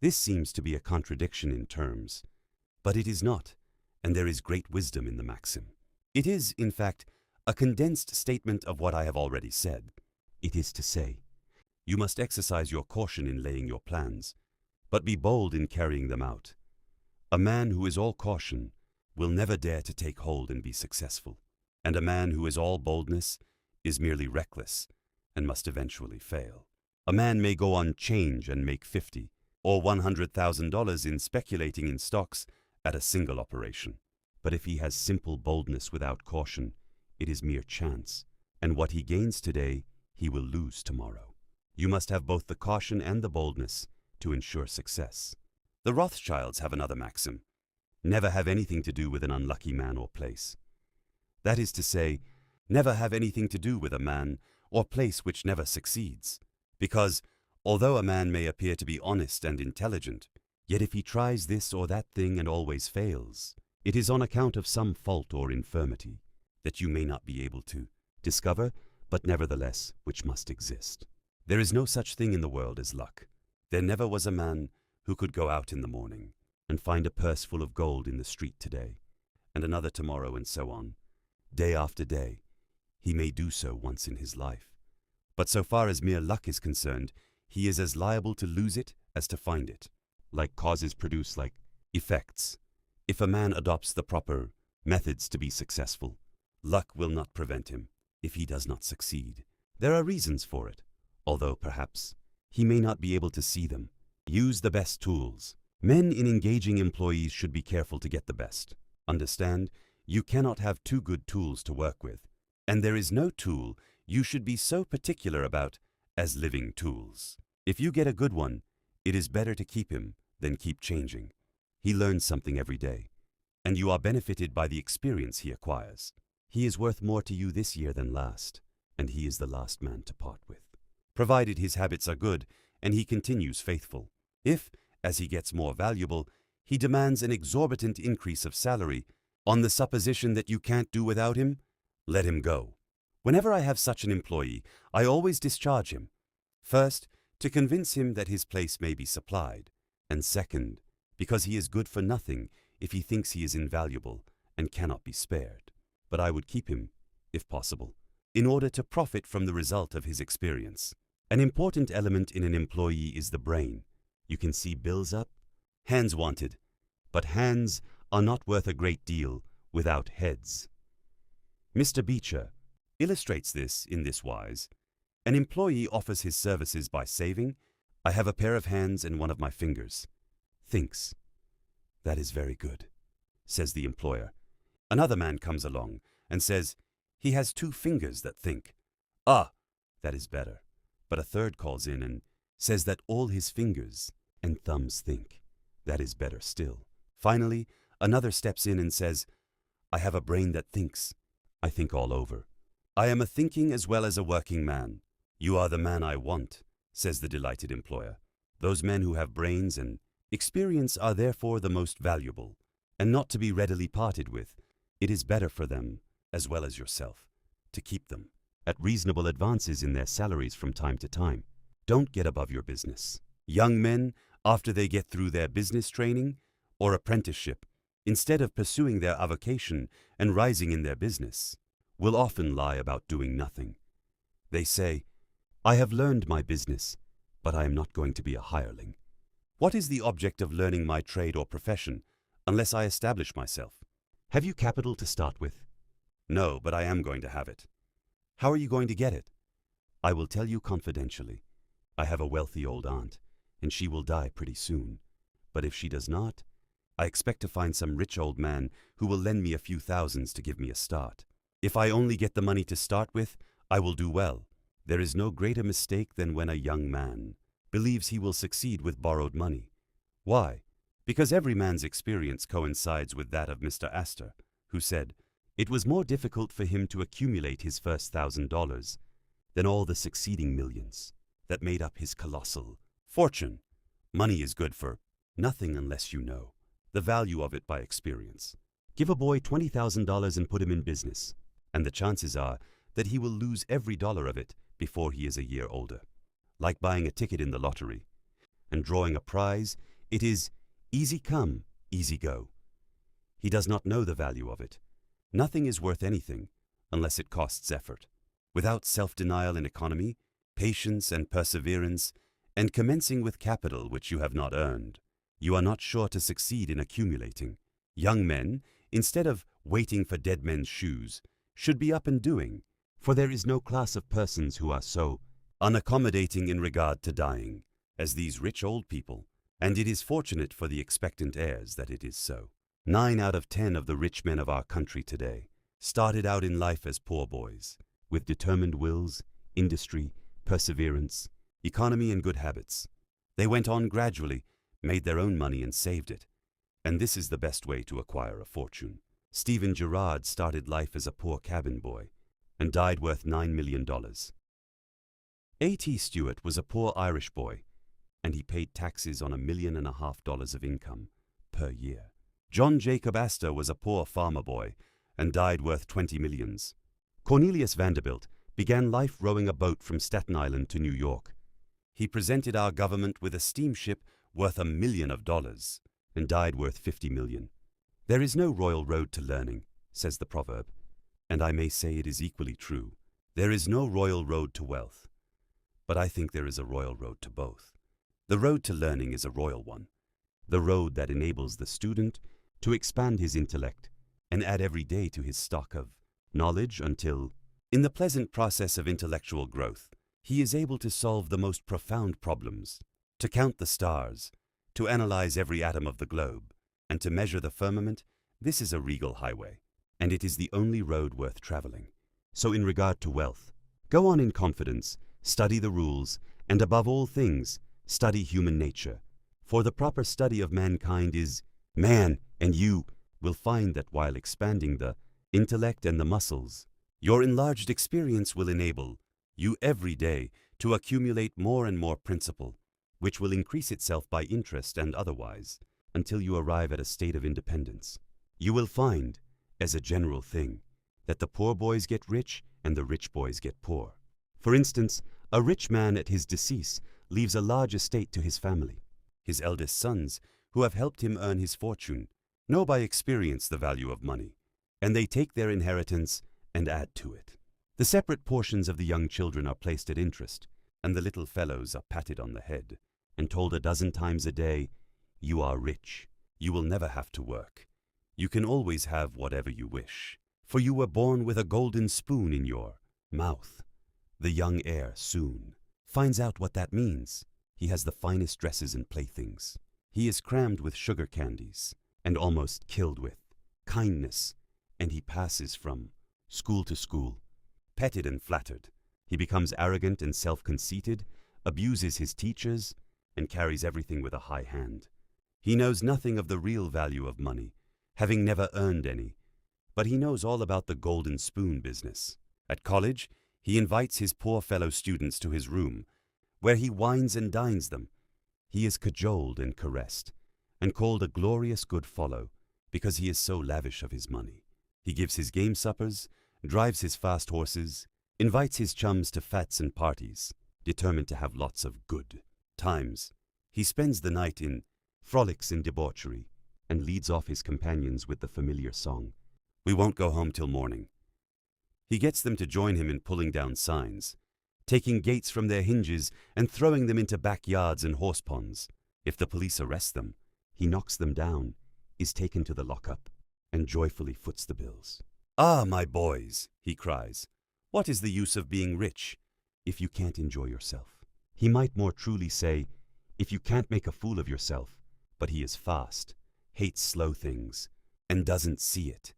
This seems to be a contradiction in terms, but it is not, and there is great wisdom in the maxim. It is, in fact, a condensed statement of what I have already said. It is to say, you must exercise your caution in laying your plans, but be bold in carrying them out. A man who is all caution will never dare to take hold and be successful, and a man who is all boldness is merely reckless and must eventually fail. A man may go on 'change and make 50 or $100,000 in speculating in stocks at a single operation, but if he has simple boldness without caution, it is mere chance, and what he gains today he will lose tomorrow. You must have both the caution and the boldness to ensure success. The Rothschilds have another maxim: never have anything to do with an unlucky man or place. That is to say, never have anything to do with a man or place which never succeeds, because, although a man may appear to be honest and intelligent, yet if he tries this or that thing and always fails, it is on account of some fault or infirmity that you may not be able to discover, but nevertheless which must exist. There is no such thing in the world as luck. There never was a man who could go out in the morning and find a purse full of gold in the street today, and another tomorrow, and so on. Day after day, he may do so once in his life. But so far as mere luck is concerned, he is as liable to lose it as to find it. Like causes produce like effects. If a man adopts the proper methods to be successful, luck will not prevent him if he does not succeed. There are reasons for it, although perhaps he may not be able to see them. Use the best tools. Men in engaging employees should be careful to get the best. Understand, you cannot have too good tools to work with, and there is no tool you should be so particular about as living tools. If you get a good one, it is better to keep him than keep changing. He learns something every day, and you are benefited by the experience he acquires. He is worth more to you this year than last, and he is the last man to part with, provided his habits are good and he continues faithful. If, as he gets more valuable, he demands an exorbitant increase of salary on the supposition that you can't do without him, let him go. Whenever I have such an employee, I always discharge him. First, to convince him that his place may be supplied, and second, because he is good for nothing if he thinks he is invaluable and cannot be spared. But I would keep him, if possible, in order to profit from the result of his experience. An important element in an employee is the brain. You can see bills up, hands wanted, but hands are not worth a great deal without heads. Mr. Beecher illustrates this in this wise. An employee offers his services by saving, "I have a pair of hands and one of my fingers." Thinks, "That is very good," says the employer. Another man comes along and says, "He has 2 fingers that think." "Ah, that is better." But a third calls in and says that all his fingers and thumbs think. That is better still. Finally, another steps in and says, "I have a brain that thinks. I think all over. I am a thinking as well as a working man." "You are the man I want," says the delighted employer. Those men who have brains and experience are therefore the most valuable, and not to be readily parted with. It is better for them, as well as yourself, to keep them at reasonable advances in their salaries from time to time. Don't get above your business. Young men, after they get through their business training or apprenticeship, instead of pursuing their avocation and rising in their business, will often lie about doing nothing. They say, "I have learned my business, but I am not going to be a hireling. What is the object of learning my trade or profession unless I establish myself?" Have you capital to start with? No, but I am going to have it. How are you going to get it? I will tell you confidentially. I have a wealthy old aunt, and she will die pretty soon. But if she does not, I expect to find some rich old man who will lend me a few thousands to give me a start. If I only get the money to start with, I will do well. There is no greater mistake than when a young man believes he will succeed with borrowed money. Why? Because every man's experience coincides with that of Mr. Astor, who said, it was more difficult for him to accumulate his first $1,000 than all the succeeding millions that made up his colossal fortune. Money is good for nothing unless you know the value of it by experience. Give a boy $20,000 and put him in business, and the chances are that he will lose every dollar of it before he is a year older. Like buying a ticket in the lottery and drawing a prize, it is easy come, easy go. He does not know the value of it. Nothing is worth anything unless it costs effort. Without self-denial and economy, patience and perseverance, and commencing with capital which you have not earned, you are not sure to succeed in accumulating. Young men, instead of waiting for dead men's shoes, should be up and doing, for there is no class of persons who are so unaccommodating in regard to dying as these rich old people, and it is fortunate for the expectant heirs that it is so. 9 out of 10 of the rich men of our country today started out in life as poor boys, with determined wills, industry, perseverance, economy, and good habits. They went on gradually, made their own money, and saved it. And this is the best way to acquire a fortune. Stephen Girard started life as a poor cabin boy and died worth $9 million. A.T. Stewart was a poor Irish boy, and he paid taxes on $1.5 million of income per year. John Jacob Astor was a poor farmer boy and died worth 20 millions. Cornelius Vanderbilt began life rowing a boat from Staten Island to New York. He presented our government with a steamship worth $1 million and died worth 50 million. There is no royal road to learning, says the proverb, and I may say it is equally true. There is no royal road to wealth, but I think there is a royal road to both. The road to learning is a royal one, the road that enables the student to expand his intellect and add every day to his stock of knowledge until, in the pleasant process of intellectual growth, He is able to solve the most profound problems, to count the stars, to analyze every atom of the globe, and to measure the firmament. This is a regal highway, and it is the only road worth traveling. So in regard to wealth, go on in confidence, study the rules, and above all things, study human nature. For the proper study of mankind is man, and you will find that while expanding the intellect and the muscles, your enlarged experience will enable you every day to accumulate more and more principle, which will increase itself by interest and otherwise, until you arrive at a state of independence. You will find, as a general thing, that the poor boys get rich and the rich boys get poor. For instance, a rich man at his decease leaves a large estate to his family. His eldest sons, who have helped him earn his fortune, know by experience the value of money, and they take their inheritance and add to it. The separate portions of the young children are placed at interest, and the little fellows are patted on the head and told a dozen times a day, "You are rich. You will never have to work. You can always have whatever you wish, for you were born with a golden spoon in your mouth." The young heir soon finds out what that means. He has the finest dresses and playthings. He is crammed with sugar candies and almost killed with kindness, and he passes from school to school, petted and flattered. He becomes arrogant and self-conceited, abuses his teachers, and carries everything with a high hand. He knows nothing of the real value of money, having never earned any, but he knows all about the golden spoon business. At college, he invites his poor fellow students to his room, where he wines and dines them. He is cajoled and caressed, and called a glorious good fellow, because he is so lavish of his money. He gives his game suppers, drives his fast horses, invites his chums to fetes and parties, determined to have lots of good times. He spends the night in frolics and debauchery, and leads off his companions with the familiar song, "We won't go home till morning." He gets them to join him in pulling down signs, taking gates from their hinges and throwing them into backyards and horse ponds. If the police arrest them, he knocks them down, is taken to the lockup, and joyfully foots the bills. "Ah, my boys," he cries, "what is the use of being rich if you can't enjoy yourself?" He might more truly say, if you can't make a fool of yourself, but he is fast, hates slow things, and doesn't see it.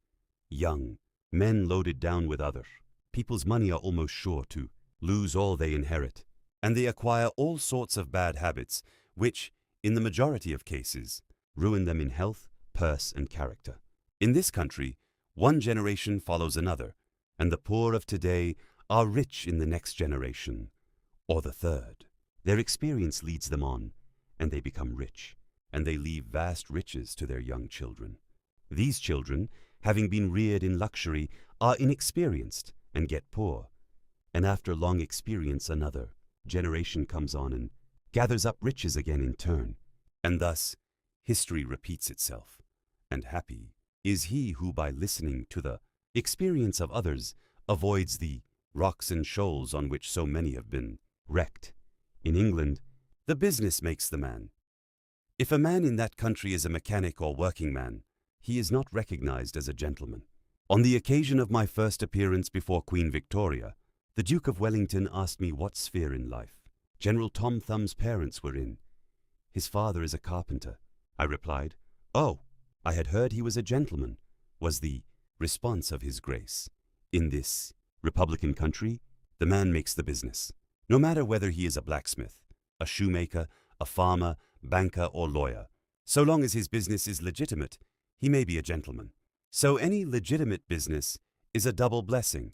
Young men loaded down with other people's money are almost sure to lose all they inherit, and they acquire all sorts of bad habits, which, in the majority of cases, ruin them in health, purse, and character. In this country, one generation follows another, and the poor of today are rich in the next generation, or the third. Their experience leads them on, and they become rich, and they leave vast riches to their young children. These children, having been reared in luxury, are inexperienced and get poor, and after long experience another generation comes on and gathers up riches again in turn, and thus history repeats itself, and happy is he who by listening to the experience of others avoids the rocks and shoals on which so many have been wrecked. In England, the business makes the man. If a man in that country is a mechanic or working man, he is not recognized as a gentleman. On the occasion of my first appearance before Queen Victoria, the Duke of Wellington asked me what sphere in life General Tom Thumb's parents were in. "His father is a carpenter," I replied. "Oh, I had heard he was a gentleman," was the response of His Grace. In this Republican country, the man makes the business, no matter whether he is a blacksmith, a shoemaker, a farmer, banker, or lawyer. So long as his business is legitimate, he may be a gentleman. So any legitimate business is a double blessing.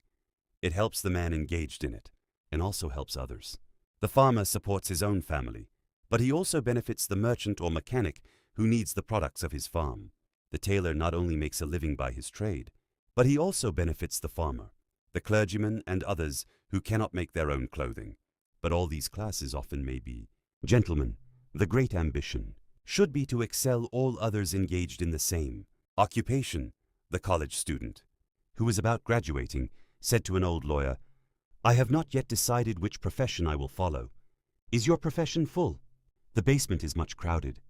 It helps the man engaged in it, and also helps others. The farmer supports his own family, but he also benefits the merchant or mechanic who needs the products of his farm. The tailor not only makes a living by his trade, but he also benefits the farmer, the clergyman, and others who cannot make their own clothing. But all these classes often may be gentlemen. The great ambition should be to excel all others engaged in the same occupation. The college student, who was about graduating, said to an old lawyer, "I have not yet decided which profession I will follow. Is your profession full? The basement is much crowded,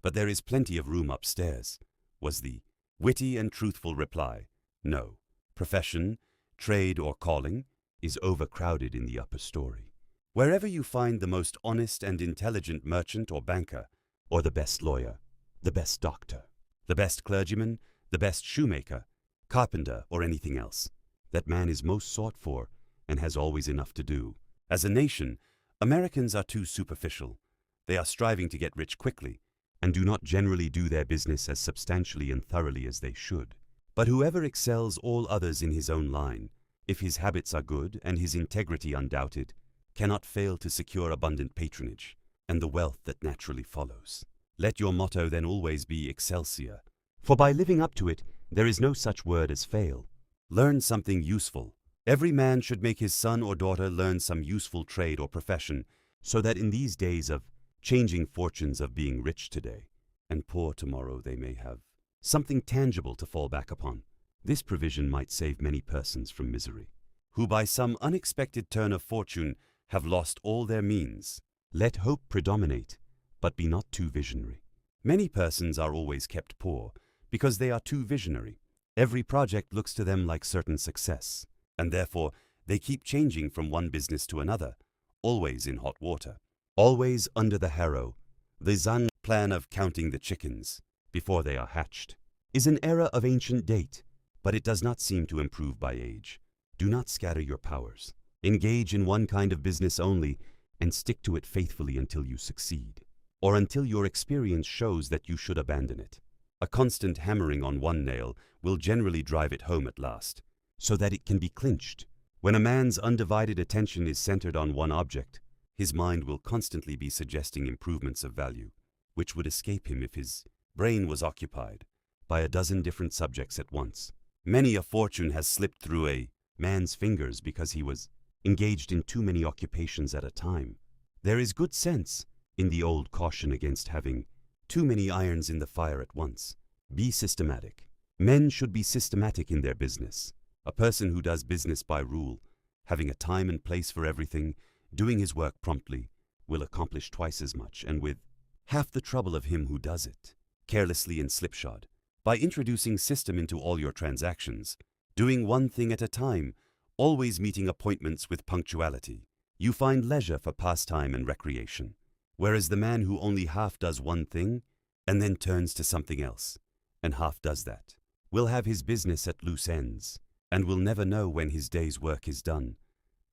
but there is plenty of room upstairs," was the witty and truthful reply. No, profession, trade, or calling is overcrowded in the upper story. Wherever you find the most honest and intelligent merchant or banker, or the best lawyer, the best doctor, the best clergyman, the best shoemaker, carpenter, or anything else, that man is most sought for and has always enough to do. As a nation, Americans are too superficial. They are striving to get rich quickly and do not generally do their business as substantially and thoroughly as they should. But whoever excels all others in his own line, if his habits are good and his integrity undoubted, cannot fail to secure abundant patronage and the wealth that naturally follows. Let your motto then always be Excelsior, for by living up to it, there is no such word as fail. Learn something useful. Every man should make his son or daughter learn some useful trade or profession, so that in these days of changing fortunes of being rich today and poor tomorrow they may have something tangible to fall back upon. This provision might save many persons from misery, who by some unexpected turn of fortune have lost all their means. Let hope predominate, but be not too visionary. Many persons are always kept poor because they are too visionary. Every project looks to them like certain success, and therefore they keep changing from one business to another, always in hot water, always under the harrow. The Zan plan of counting the chickens before they are hatched is an era of ancient date, but it does not seem to improve by age. Do not scatter your powers. Engage in one kind of business only and stick to it faithfully until you succeed, or until your experience shows that you should abandon it. A constant hammering on one nail will generally drive it home at last, so that it can be clinched. When a man's undivided attention is centered on one object, his mind will constantly be suggesting improvements of value, which would escape him if his brain was occupied by a dozen different subjects at once. Many a fortune has slipped through a man's fingers because he was engaged in too many occupations at a time. There is good sense in the old caution against having too many irons in the fire at once. Be systematic. Men should be systematic in their business. A person who does business by rule, having a time and place for everything, doing his work promptly, will accomplish twice as much and with half the trouble of him who does it carelessly and slipshod. By introducing system into all your transactions, doing one thing at a time, always meeting appointments with punctuality, you find leisure for pastime and recreation. Whereas the man who only half does one thing and then turns to something else and half does that will have his business at loose ends and will never know when his day's work is done,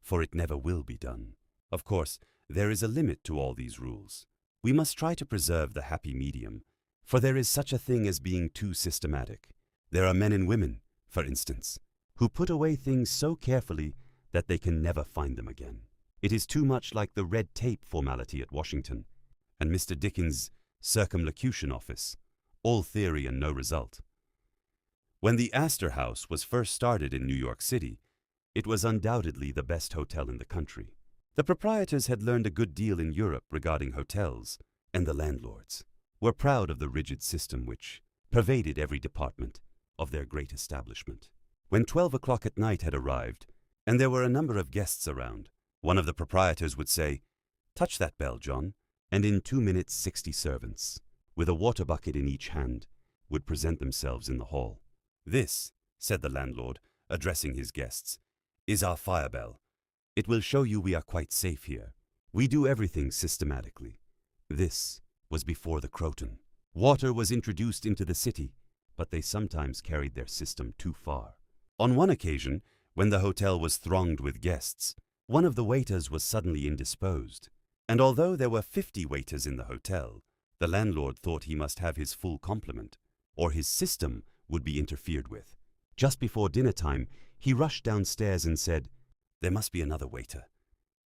for it never will be done. Of course, there is a limit to all these rules. We must try to preserve the happy medium, for there is such a thing as being too systematic. There are men and women, for instance, who put away things so carefully that they can never find them again. It is too much like the red tape formality at Washington and Mr. Dickens' circumlocution office, all theory and no result. When the Astor House was first started in New York City, it was undoubtedly the best hotel in the country. The proprietors had learned a good deal in Europe regarding hotels, and the landlords were proud of the rigid system which pervaded every department of their great establishment. When 12 o'clock at night had arrived, and there were a number of guests around, one of the proprietors would say, "Touch that bell, John," and in 2 minutes 60 servants, with a water bucket in each hand, would present themselves in the hall. "This," said the landlord, addressing his guests, "is our fire bell. It will show you we are quite safe here. We do everything systematically." This was before the Croton. Water was introduced into the city, but they sometimes carried their system too far. On one occasion, when the hotel was thronged with guests, one of the waiters was suddenly indisposed, and although there were 50 waiters in the hotel, the landlord thought he must have his full complement, or his system would be interfered with. Just before dinner time, he rushed downstairs and said, "There must be another waiter.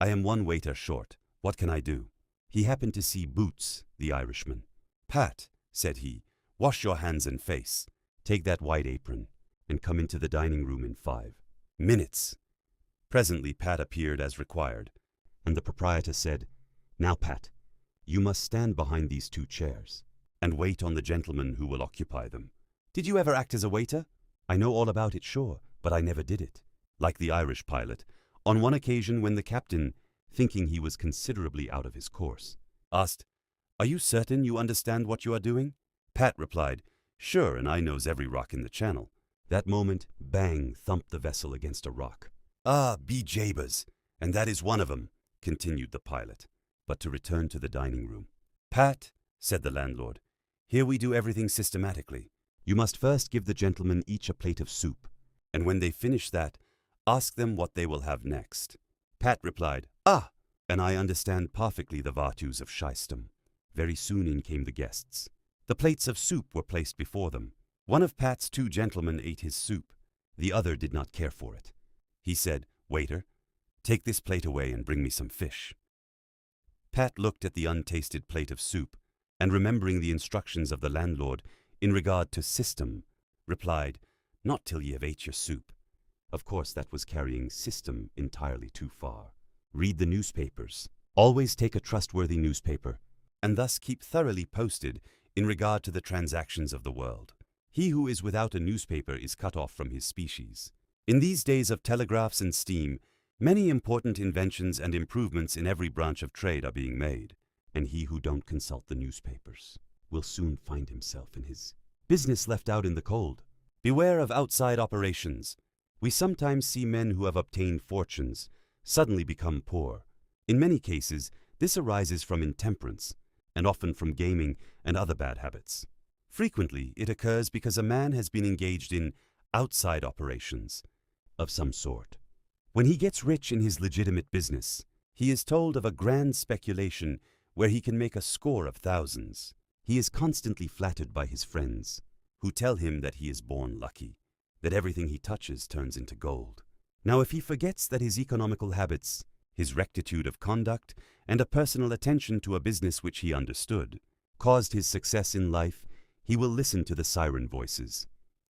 I am one waiter short. What can I do?" He happened to see Boots, the Irishman. "Pat," said he, "wash your hands and face. Take that white apron, and come into the dining room in 5 minutes." Presently Pat appeared as required, and the proprietor said, "Now, Pat, you must stand behind these 2 chairs, and wait on the gentleman who will occupy them." "Did you ever act as a waiter?" "I know all about it, sure, but I never did it." Like the Irish pilot, on one occasion when the captain, thinking he was considerably out of his course, asked, "Are you certain you understand what you are doing?" Pat replied, "Sure, and I knows every rock in the channel." That moment, bang, thumped the vessel against a rock. "Ah, be jabers, and that is one of 'em," continued the pilot, but to return to the dining room. "Pat," said the landlord, "here we do everything systematically. You must first give the gentlemen each a plate of soup, and when they finish that, ask them what they will have next." Pat replied, "Ah, and I understand perfectly the virtues of shystem." Very soon in came the guests. The plates of soup were placed before them. One of Pat's 2 gentlemen ate his soup. The other did not care for it. He said, "Waiter, take this plate away and bring me some fish." Pat looked at the untasted plate of soup, and remembering the instructions of the landlord in regard to system, replied, "Not till ye have ate your soup." Of course, that was carrying system entirely too far. Read the newspapers. Always take a trustworthy newspaper, and thus keep thoroughly posted in regard to the transactions of the world. He who is without a newspaper is cut off from his species. In these days of telegraphs and steam, many important inventions and improvements in every branch of trade are being made, and he who don't consult the newspapers will soon find himself in his business left out in the cold. Beware of outside operations. We sometimes see men who have obtained fortunes suddenly become poor. In many cases, this arises from intemperance, and often from gaming and other bad habits. Frequently, it occurs because a man has been engaged in outside operations of some sort. When he gets rich in his legitimate business, he is told of a grand speculation where he can make a score of thousands. He is constantly flattered by his friends, who tell him that he is born lucky, that everything he touches turns into gold. Now, if he forgets that his economical habits, his rectitude of conduct, and a personal attention to a business which he understood, caused his success in life, he will listen to the siren voices.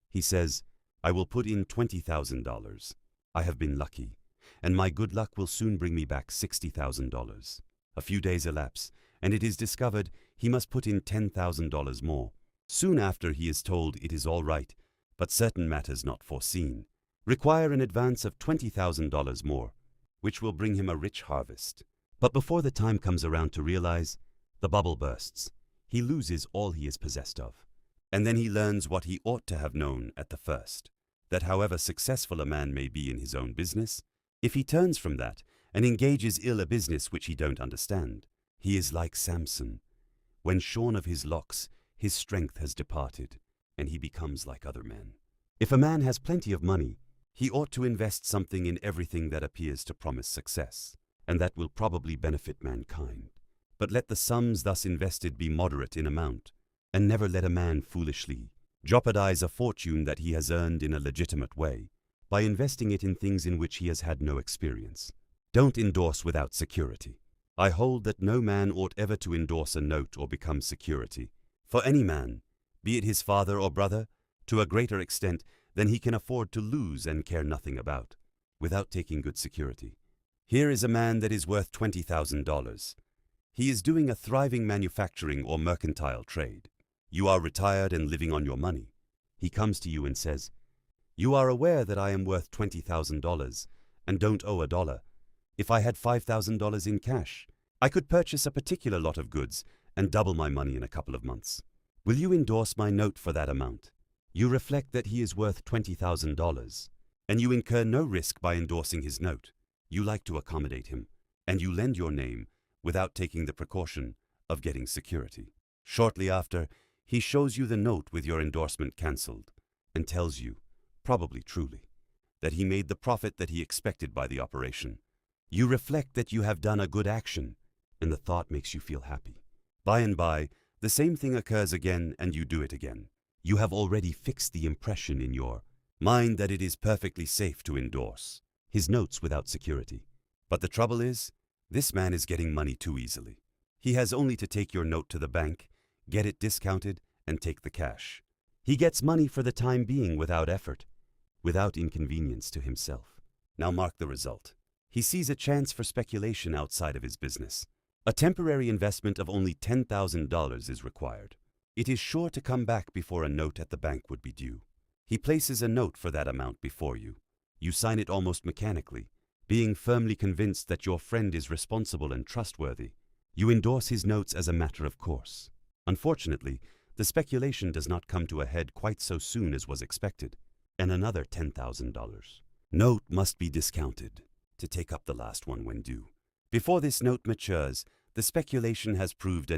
He says, "I will put in $20,000. I have been lucky, and my good luck will soon bring me back $60,000. A few days elapse, and it is discovered he must put in $10,000 more. Soon after he is told it is all right, but certain matters not foreseen require an advance of $20,000 more, which will bring him a rich harvest. But before the time comes around to realize, the bubble bursts. He loses all he is possessed of. And then he learns what he ought to have known at the first, that however successful a man may be in his own business, if he turns from that and engages ill a business which he don't understand, he is like Samson. When shorn of his locks, his strength has departed, and he becomes like other men. If a man has plenty of money, he ought to invest something in everything that appears to promise success, and that will probably benefit mankind. But let the sums thus invested be moderate in amount, and never let a man foolishly jeopardize a fortune that he has earned in a legitimate way by investing it in things in which he has had no experience. Don't endorse without security. I hold that no man ought ever to endorse a note or become security for any man, be it his father or brother, to a greater extent than he can afford to lose and care nothing about, without taking good security. Here is a man that is worth $20,000. He is doing a thriving manufacturing or mercantile trade. You are retired and living on your money. He comes to you and says, "You are aware that I am worth $20,000 and don't owe a dollar. If I had $5,000 in cash, I could purchase a particular lot of goods and double my money in a couple of months. Will you endorse my note for that amount?" You reflect that he is worth $20,000, and you incur no risk by endorsing his note. You like to accommodate him, and you lend your name without taking the precaution of getting security. Shortly after, he shows you the note with your endorsement cancelled and tells you, probably truly, that he made the profit that he expected by the operation. You reflect that you have done a good action, and the thought makes you feel happy. By and by, the same thing occurs again, and you do it again. You have already fixed the impression in your mind that it is perfectly safe to endorse his notes without security. But the trouble is, this man is getting money too easily. He has only to take your note to the bank, get it discounted, and take the cash. He gets money for the time being without effort, without inconvenience to himself. Now mark the result. He sees a chance for speculation outside of his business. A temporary investment of only $10,000 is required. It is sure to come back before a note at the bank would be due. He places a note for that amount before you. You sign it almost mechanically, being firmly convinced that your friend is responsible and trustworthy. You endorse his notes as a matter of course. Unfortunately, the speculation does not come to a head quite so soon as was expected, and another $10,000. Note must be discounted to take up the last one when due. Before this note matures, the speculation has proved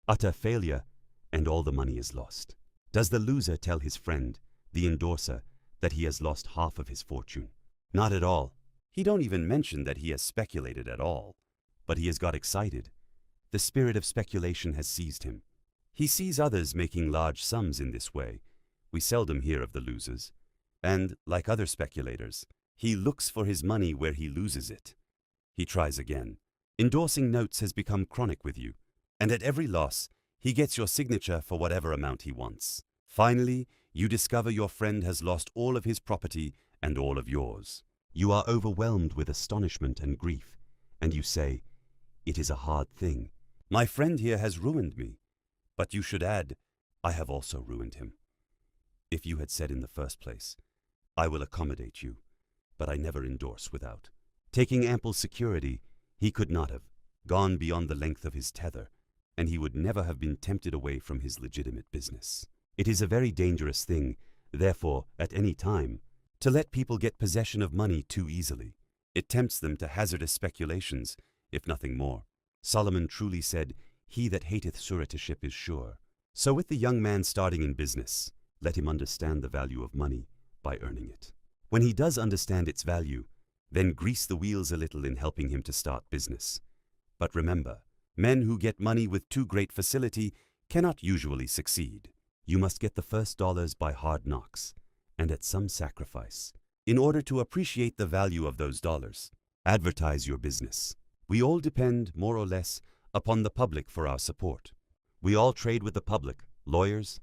utter failure, and all the money is lost. Does the loser tell his friend, the endorser, that he has lost half of his fortune? Not at all. He don't even mention that he has speculated at all, but he has got excited. The spirit of speculation has seized him. He sees others making large sums in this way. We seldom hear of the losers. And, like other speculators, he looks for his money where he loses it. He tries again. Endorsing notes has become chronic with you, and at every loss, he gets your signature for whatever amount he wants. Finally, you discover your friend has lost all of his property and all of yours. You are overwhelmed with astonishment and grief, and you say, "It is a hard thing. My friend here has ruined me." But you should add, "I have also ruined him." If you had said in the first place, "I will accommodate you, but I never endorse without," taking ample security, he could not have gone beyond the length of his tether, and he would never have been tempted away from his legitimate business. It is a very dangerous thing, therefore, at any time, to let people get possession of money too easily. It tempts them to hazardous speculations, if nothing more. Solomon truly said, "He that hateth suretyship is sure." So with the young man starting in business, let him understand the value of money by earning it. When he does understand its value, then grease the wheels a little in helping him to start business. But remember, men who get money with too great facility cannot usually succeed. You must get the first dollars by hard knocks, and at some sacrifice. In order to appreciate the value of those dollars, advertise your business. We all depend, more or less, upon the public for our support. We all trade with the public: lawyers,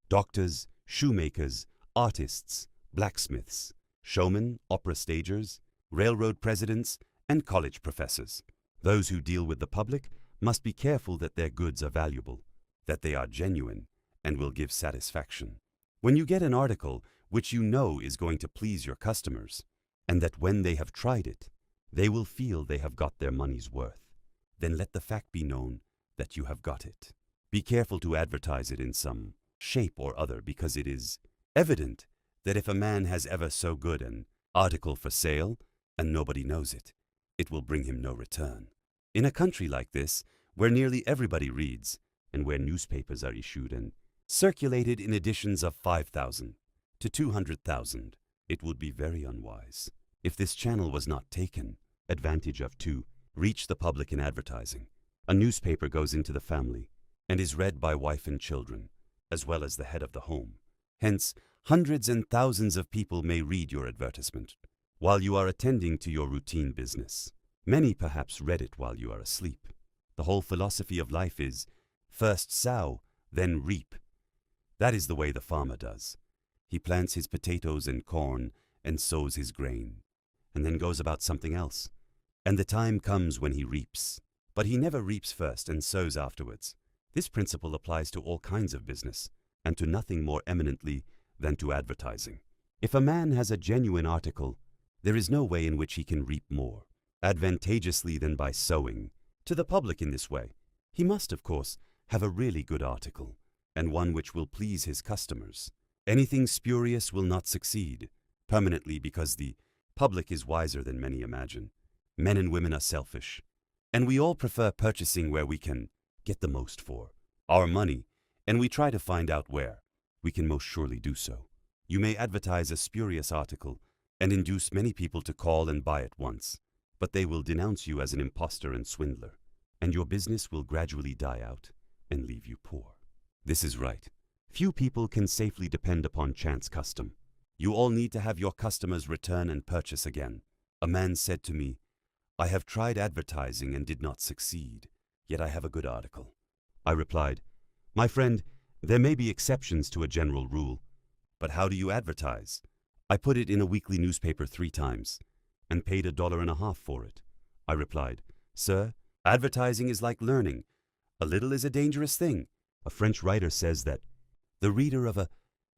doctors, shoemakers, artists, blacksmiths, showmen, opera stagers, railroad presidents, and college professors. Those who deal with the public must be careful that their goods are valuable, that they are genuine, and will give satisfaction. When you get an article which you know is going to please your customers, and that when they have tried it, they will feel they have got their money's worth, then let the fact be known that you have got it. Be careful to advertise it in some shape or other, because it is evident that if a man has ever so good an article for sale and nobody knows it, it will bring him no return. In a country like this, where nearly everybody reads, and where newspapers are issued and circulated in editions of 5,000 to 200,000, it would be very unwise if this channel was not taken advantage of to reach the public in advertising. A newspaper goes into the family and is read by wife and children, as well as the head of the home. Hence, hundreds and thousands of people may read your advertisement while you are attending to your routine business. Many perhaps read it while you are asleep. The whole philosophy of life is, first sow, then reap. That is the way the farmer does. He plants his potatoes and corn and sows his grain, and then goes about something else. And the time comes when he reaps. But he never reaps first and sows afterwards. This principle applies to all kinds of business, and to nothing more eminently than to advertising. If a man has a genuine article, there is no way in which he can reap more advantageously than by sowing to the public in this way. He must, of course, have a really good article, and one which will please his customers. Anything spurious will not succeed permanently, because the public is wiser than many imagine. Men and women are selfish, and we all prefer purchasing where we can get the most for our money, and we try to find out where we can most surely do so. You may advertise a spurious article and induce many people to call and buy at once, but they will denounce you as an impostor and swindler, and your business will gradually die out and leave you poor. This is right. Few people can safely depend upon chance custom. You all need to have your customers return and purchase again. A man said to me, "I have tried advertising and did not succeed, yet I have a good article." I replied, "My friend, there may be exceptions to a general rule, but how do you advertise?" I put it in a weekly newspaper 3 times and paid $1.50 for it. I replied, "Sir, advertising is like learning. A little is a dangerous thing." A French writer says that the reader of a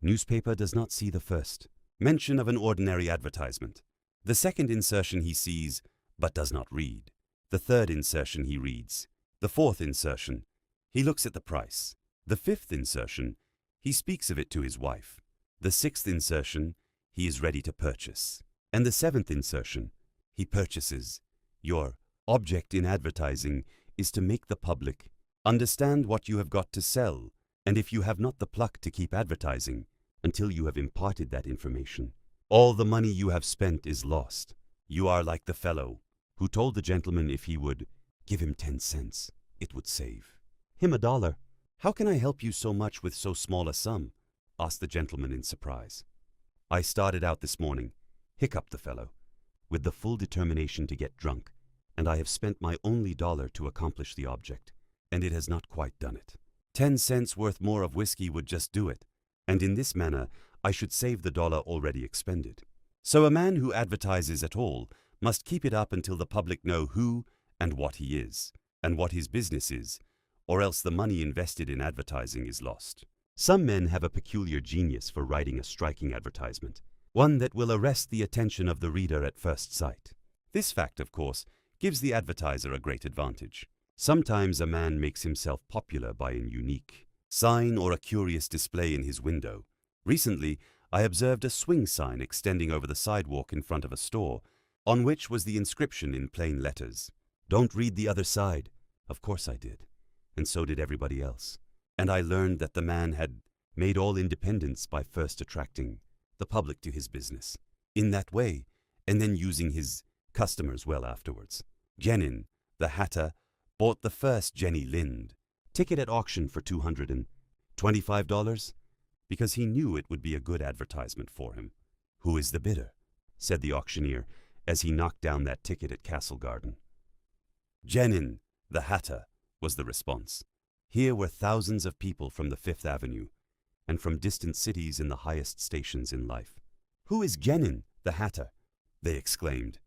newspaper does not see the first mention of an ordinary advertisement. The second insertion he sees, but does not read. The third insertion he reads. The fourth insertion, he looks at the price. The fifth insertion, he speaks of it to his wife. The sixth insertion, he is ready to purchase. And the seventh insertion, he purchases your object in advertising is to make the public understand what you have got to sell, and if you have not the pluck to keep advertising until you have imparted that information, all the money you have spent is lost. You are like the fellow who told the gentleman if he would give him 10 cents, it would save him $1. "How can I help you so much with so small a sum?" asked the gentleman in surprise. "I started out this morning," hiccuped the fellow, "with the full determination to get drunk, and I have spent my only $1 to accomplish the object, and it has not quite done it. 10 cents worth more of whiskey would just do it, and in this manner I should save the $1 already expended. So a man who advertises at all must keep it up until the public know who and what he is, and what his business is, or else the money invested in advertising is lost." Some men have a peculiar genius for writing a striking advertisement, one that will arrest the attention of the reader at first sight. This fact, of course, gives the advertiser a great advantage. Sometimes a man makes himself popular by an unique sign or a curious display in his window. Recently, I observed a swing sign extending over the sidewalk in front of a store, on which was the inscription in plain letters, "Don't read the other side." Of course I did, and so did everybody else. And I learned that the man had made all independence by first attracting the public to his business in that way, and then using his customers well afterwards. Genin, the hatter, bought the first Jenny Lind ticket at auction for $225 because he knew it would be a good advertisement for him. "Who is the bidder?" said the auctioneer as he knocked down that ticket at Castle Garden. "Genin, the hatter," was the response. Here were thousands of people from the Fifth Avenue and from distant cities in the highest stations in life. "Who is Genin, the hatter?" they exclaimed.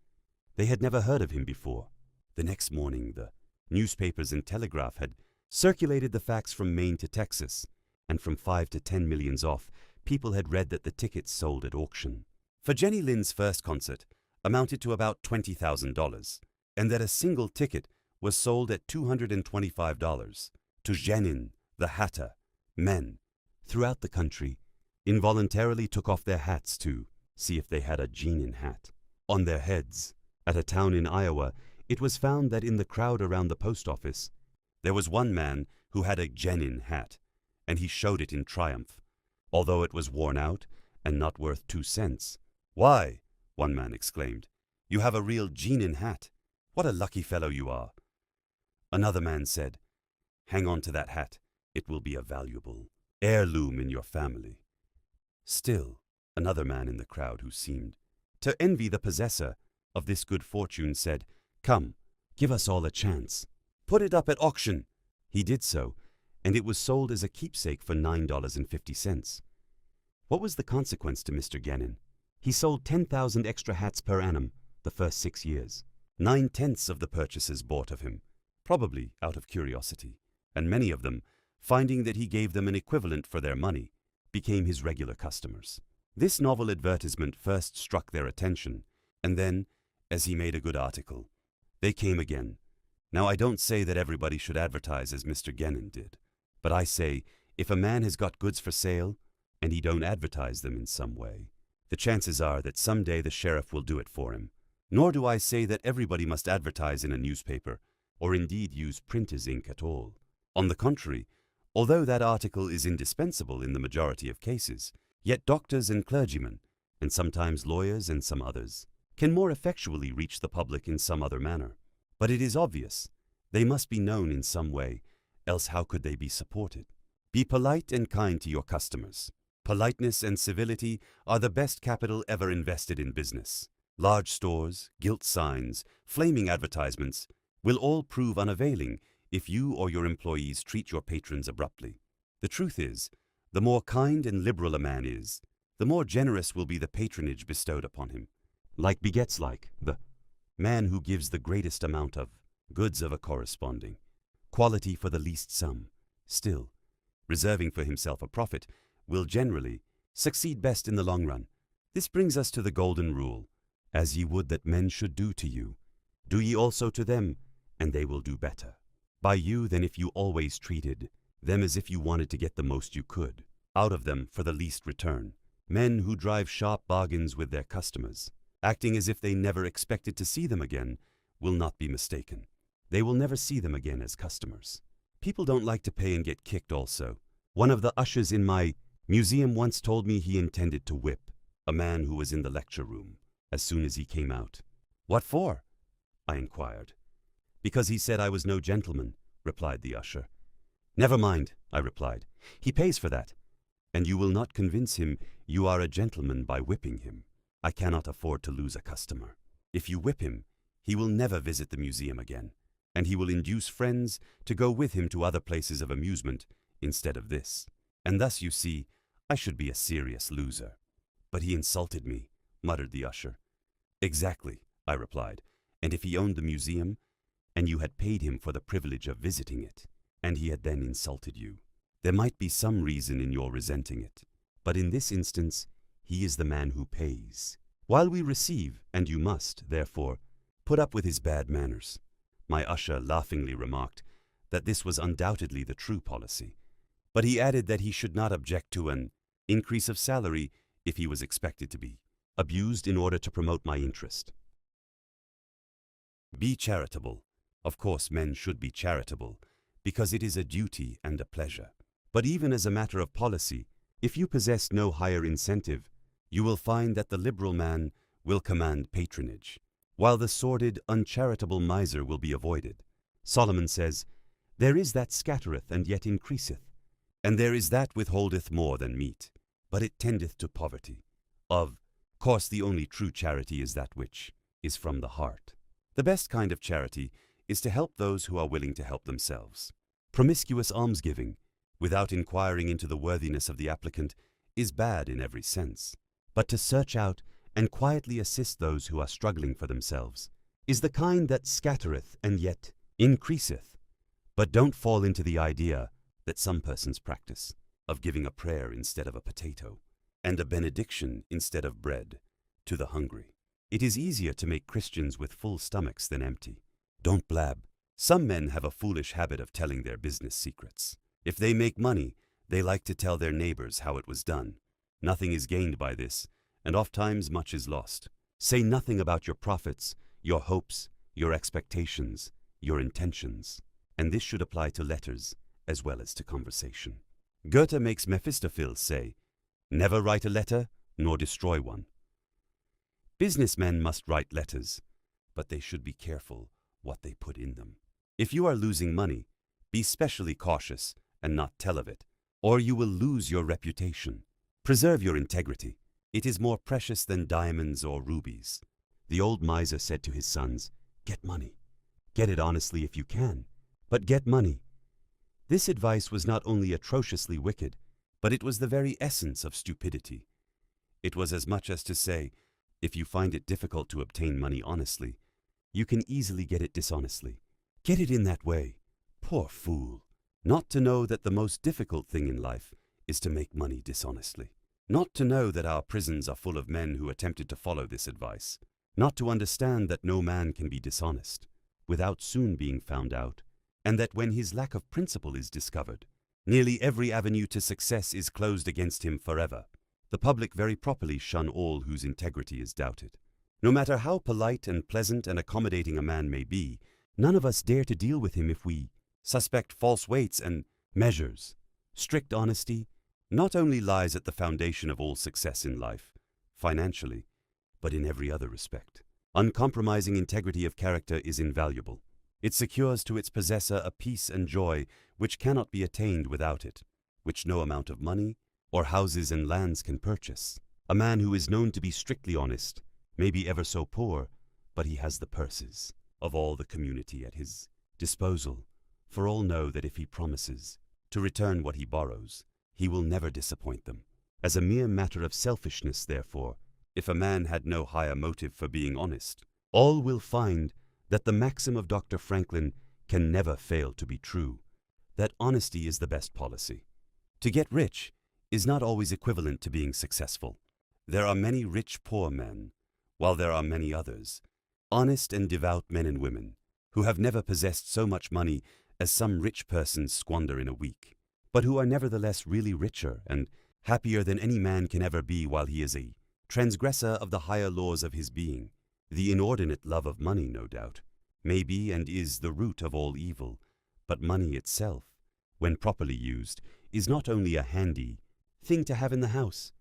They had never heard of him before. The next morning, the newspapers and telegraph had circulated the facts from Maine to Texas, and from 5 to 10 millions off, people had read that the tickets sold at auction for Jenny Lind's first concert amounted to about $20,000, and that a single ticket was sold at $225. To Genin, the hatter, men throughout the country involuntarily took off their hats to see if they had a Genin hat on their heads. At a town in Iowa, it was found that in the crowd around the post office, there was one man who had a Genin hat, and he showed it in triumph, although it was worn out and not worth 2 cents. "Why," one man exclaimed, "you have a real Genin hat. What a lucky fellow you are." Another man said, "Hang on to that hat. It will be a valuable heirloom in your family." Still, another man in the crowd who seemed to envy the possessor of this good fortune said, "Come, give us all a chance. Put it up at auction." He did so, and it was sold as a keepsake for $9.50. What was the consequence to Mr. Genin? He sold 10,000 extra hats per annum the first 6 years. 9/10 of the purchasers bought of him, probably out of curiosity, and many of them, finding that he gave them an equivalent for their money, became his regular customers. This novel advertisement first struck their attention, and then, as he made a good article, they came again. Now, I don't say that everybody should advertise as Mr. Genin did, but I say if a man has got goods for sale and he don't advertise them in some way, the chances are that someday the sheriff will do it for him. Nor do I say that everybody must advertise in a newspaper, or indeed use printer's ink at all. On the contrary, although that article is indispensable in the majority of cases, yet doctors and clergymen, and sometimes lawyers and some others, can more effectually reach the public in some other manner. But it is obvious they must be known in some way, else how could they be supported? Be polite and kind to your customers. Politeness and civility are the best capital ever invested in business. Large stores, gilt signs, flaming advertisements will all prove unavailing if you or your employees treat your patrons abruptly. The truth is, the more kind and liberal a man is, the more generous will be the patronage bestowed upon him. Like begets like, the man who gives the greatest amount of goods of a corresponding quality for the least sum, still, reserving for himself a profit, will generally succeed best in the long run. This brings us to the golden rule: as ye would that men should do to you, do ye also to them, and they will do better by you than if you always treated them as if you wanted to get the most you could out of them for the least return. Men who drive sharp bargains with their customers, acting as if they never expected to see them again, will not be mistaken. They will never see them again as customers. People don't like to pay and get kicked also. One of the ushers in my museum once told me he intended to whip a man who was in the lecture room as soon as he came out. "What for?" I inquired. "Because he said I was no gentleman," replied the usher. "Never mind," I replied. "He pays for that, and you will not convince him you are a gentleman by whipping him. I cannot afford to lose a customer. If you whip him, he will never visit the museum again, and he will induce friends to go with him to other places of amusement instead of this. And thus, you see, I should be a serious loser." "But he insulted me," muttered the usher. "Exactly," I replied. "And if he owned the museum, and you had paid him for the privilege of visiting it, and he had then insulted you, there might be some reason in your resenting it. But in this instance, he is the man who pays. While we receive, and you must, therefore, put up with his bad manners." My usher laughingly remarked that this was undoubtedly the true policy, but he added that he should not object to an increase of salary if he was expected to be abused in order to promote my interest. Be charitable. Of course, men should be charitable, because it is a duty and a pleasure. But even as a matter of policy, if you possess no higher incentive, you will find that the liberal man will command patronage, while the sordid, uncharitable miser will be avoided. Solomon says, "There is that scattereth and yet increaseth, and there is that withholdeth more than meet, but it tendeth to poverty." Of course, the only true charity is that which is from the heart. The best kind of charity is to help those who are willing to help themselves. Promiscuous almsgiving, without inquiring into the worthiness of the applicant, is bad in every sense. But to search out and quietly assist those who are struggling for themselves is the kind that scattereth and yet increaseth. But don't fall into the idea that some persons practice, of giving a prayer instead of a potato, and a benediction instead of bread, to the hungry. It is easier to make Christians with full stomachs than empty. Don't blab. Some men have a foolish habit of telling their business secrets. If they make money, they like to tell their neighbors how it was done. Nothing is gained by this, and ofttimes much is lost. Say nothing about your profits, your hopes, your expectations, your intentions. And this should apply to letters as well as to conversation. Goethe makes Mephistopheles say, "Never write a letter, nor destroy one." Businessmen must write letters, but they should be careful what they put in them. If you are losing money, be specially cautious and not tell of it, or you will lose your reputation. Preserve your integrity. It is more precious than diamonds or rubies. The old miser said to his sons, "Get money. Get it honestly if you can, but get money." This advice was not only atrociously wicked, but it was the very essence of stupidity. It was as much as to say, if you find it difficult to obtain money honestly, you can easily get it dishonestly. Get it in that way. Poor fool! Not to know that the most difficult thing in life is to make money dishonestly. Not to know that our prisons are full of men who attempted to follow this advice. Not to understand that no man can be dishonest without soon being found out, and that when his lack of principle is discovered, nearly every avenue to success is closed against him forever. The public very properly shun all whose integrity is doubted. No matter how polite and pleasant and accommodating a man may be, none of us dare to deal with him if we suspect false weights and measures. Strict honesty not only lies at the foundation of all success in life, financially, but in every other respect. Uncompromising integrity of character is invaluable. It secures to its possessor a peace and joy which cannot be attained without it, which no amount of money or houses and lands can purchase. A man who is known to be strictly honest may be ever so poor, but he has the purses of all the community at his disposal, for all know that if he promises to return what he borrows, he will never disappoint them. As a mere matter of selfishness, therefore, if a man had no higher motive for being honest, all will find that the maxim of Dr. Franklin can never fail to be true, that honesty is the best policy. To get rich is not always equivalent to being successful. There are many rich poor men, while there are many others, honest and devout men and women, who have never possessed so much money as some rich persons squander in a week, but who are nevertheless really richer and happier than any man can ever be while he is a transgressor of the higher laws of his being. The inordinate love of money, no doubt, may be and is the root of all evil, but money itself, when properly used, is not only a handy thing to have in the house,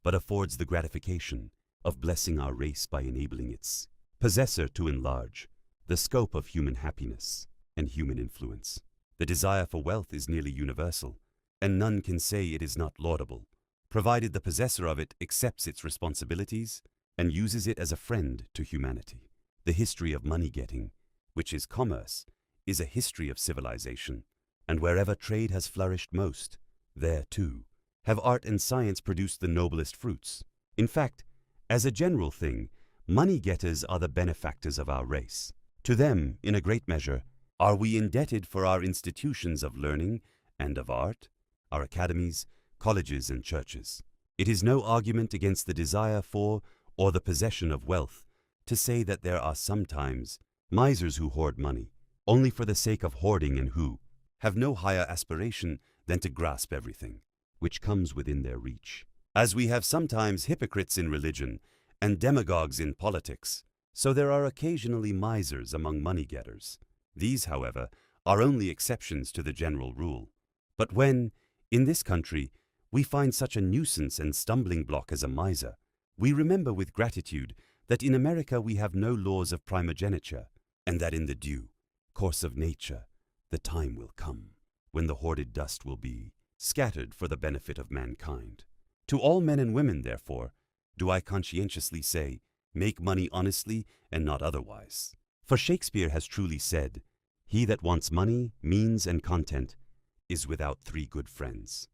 but affords the gratification of blessing our race by enabling its possessor to enlarge the scope of human happiness and human influence. The desire for wealth is nearly universal, and none can say it is not laudable, provided the possessor of it accepts its responsibilities and uses it as a friend to humanity. The history of money-getting, which is commerce, is a history of civilization, and wherever trade has flourished most, there, too, have art and science produced the noblest fruits. In fact, as a general thing, money-getters are the benefactors of our race. To them, in a great measure, are we indebted for our institutions of learning and of art, our academies, colleges, and churches. It is no argument against the desire for or the possession of wealth to say that there are sometimes misers who hoard money only for the sake of hoarding and who have no higher aspiration than to grasp everything which comes within their reach. As we have sometimes hypocrites in religion and demagogues in politics, so there are occasionally misers among money-getters. These, however, are only exceptions to the general rule. But when, in this country, we find such a nuisance and stumbling block as a miser, we remember with gratitude that in America we have no laws of primogeniture, and that in the due course of nature the time will come when the hoarded dust will be scattered for the benefit of mankind. To all men and women, therefore, do I conscientiously say, make money honestly and not otherwise. For Shakespeare has truly said, "He that wants money, means, and content is without 3 good friends."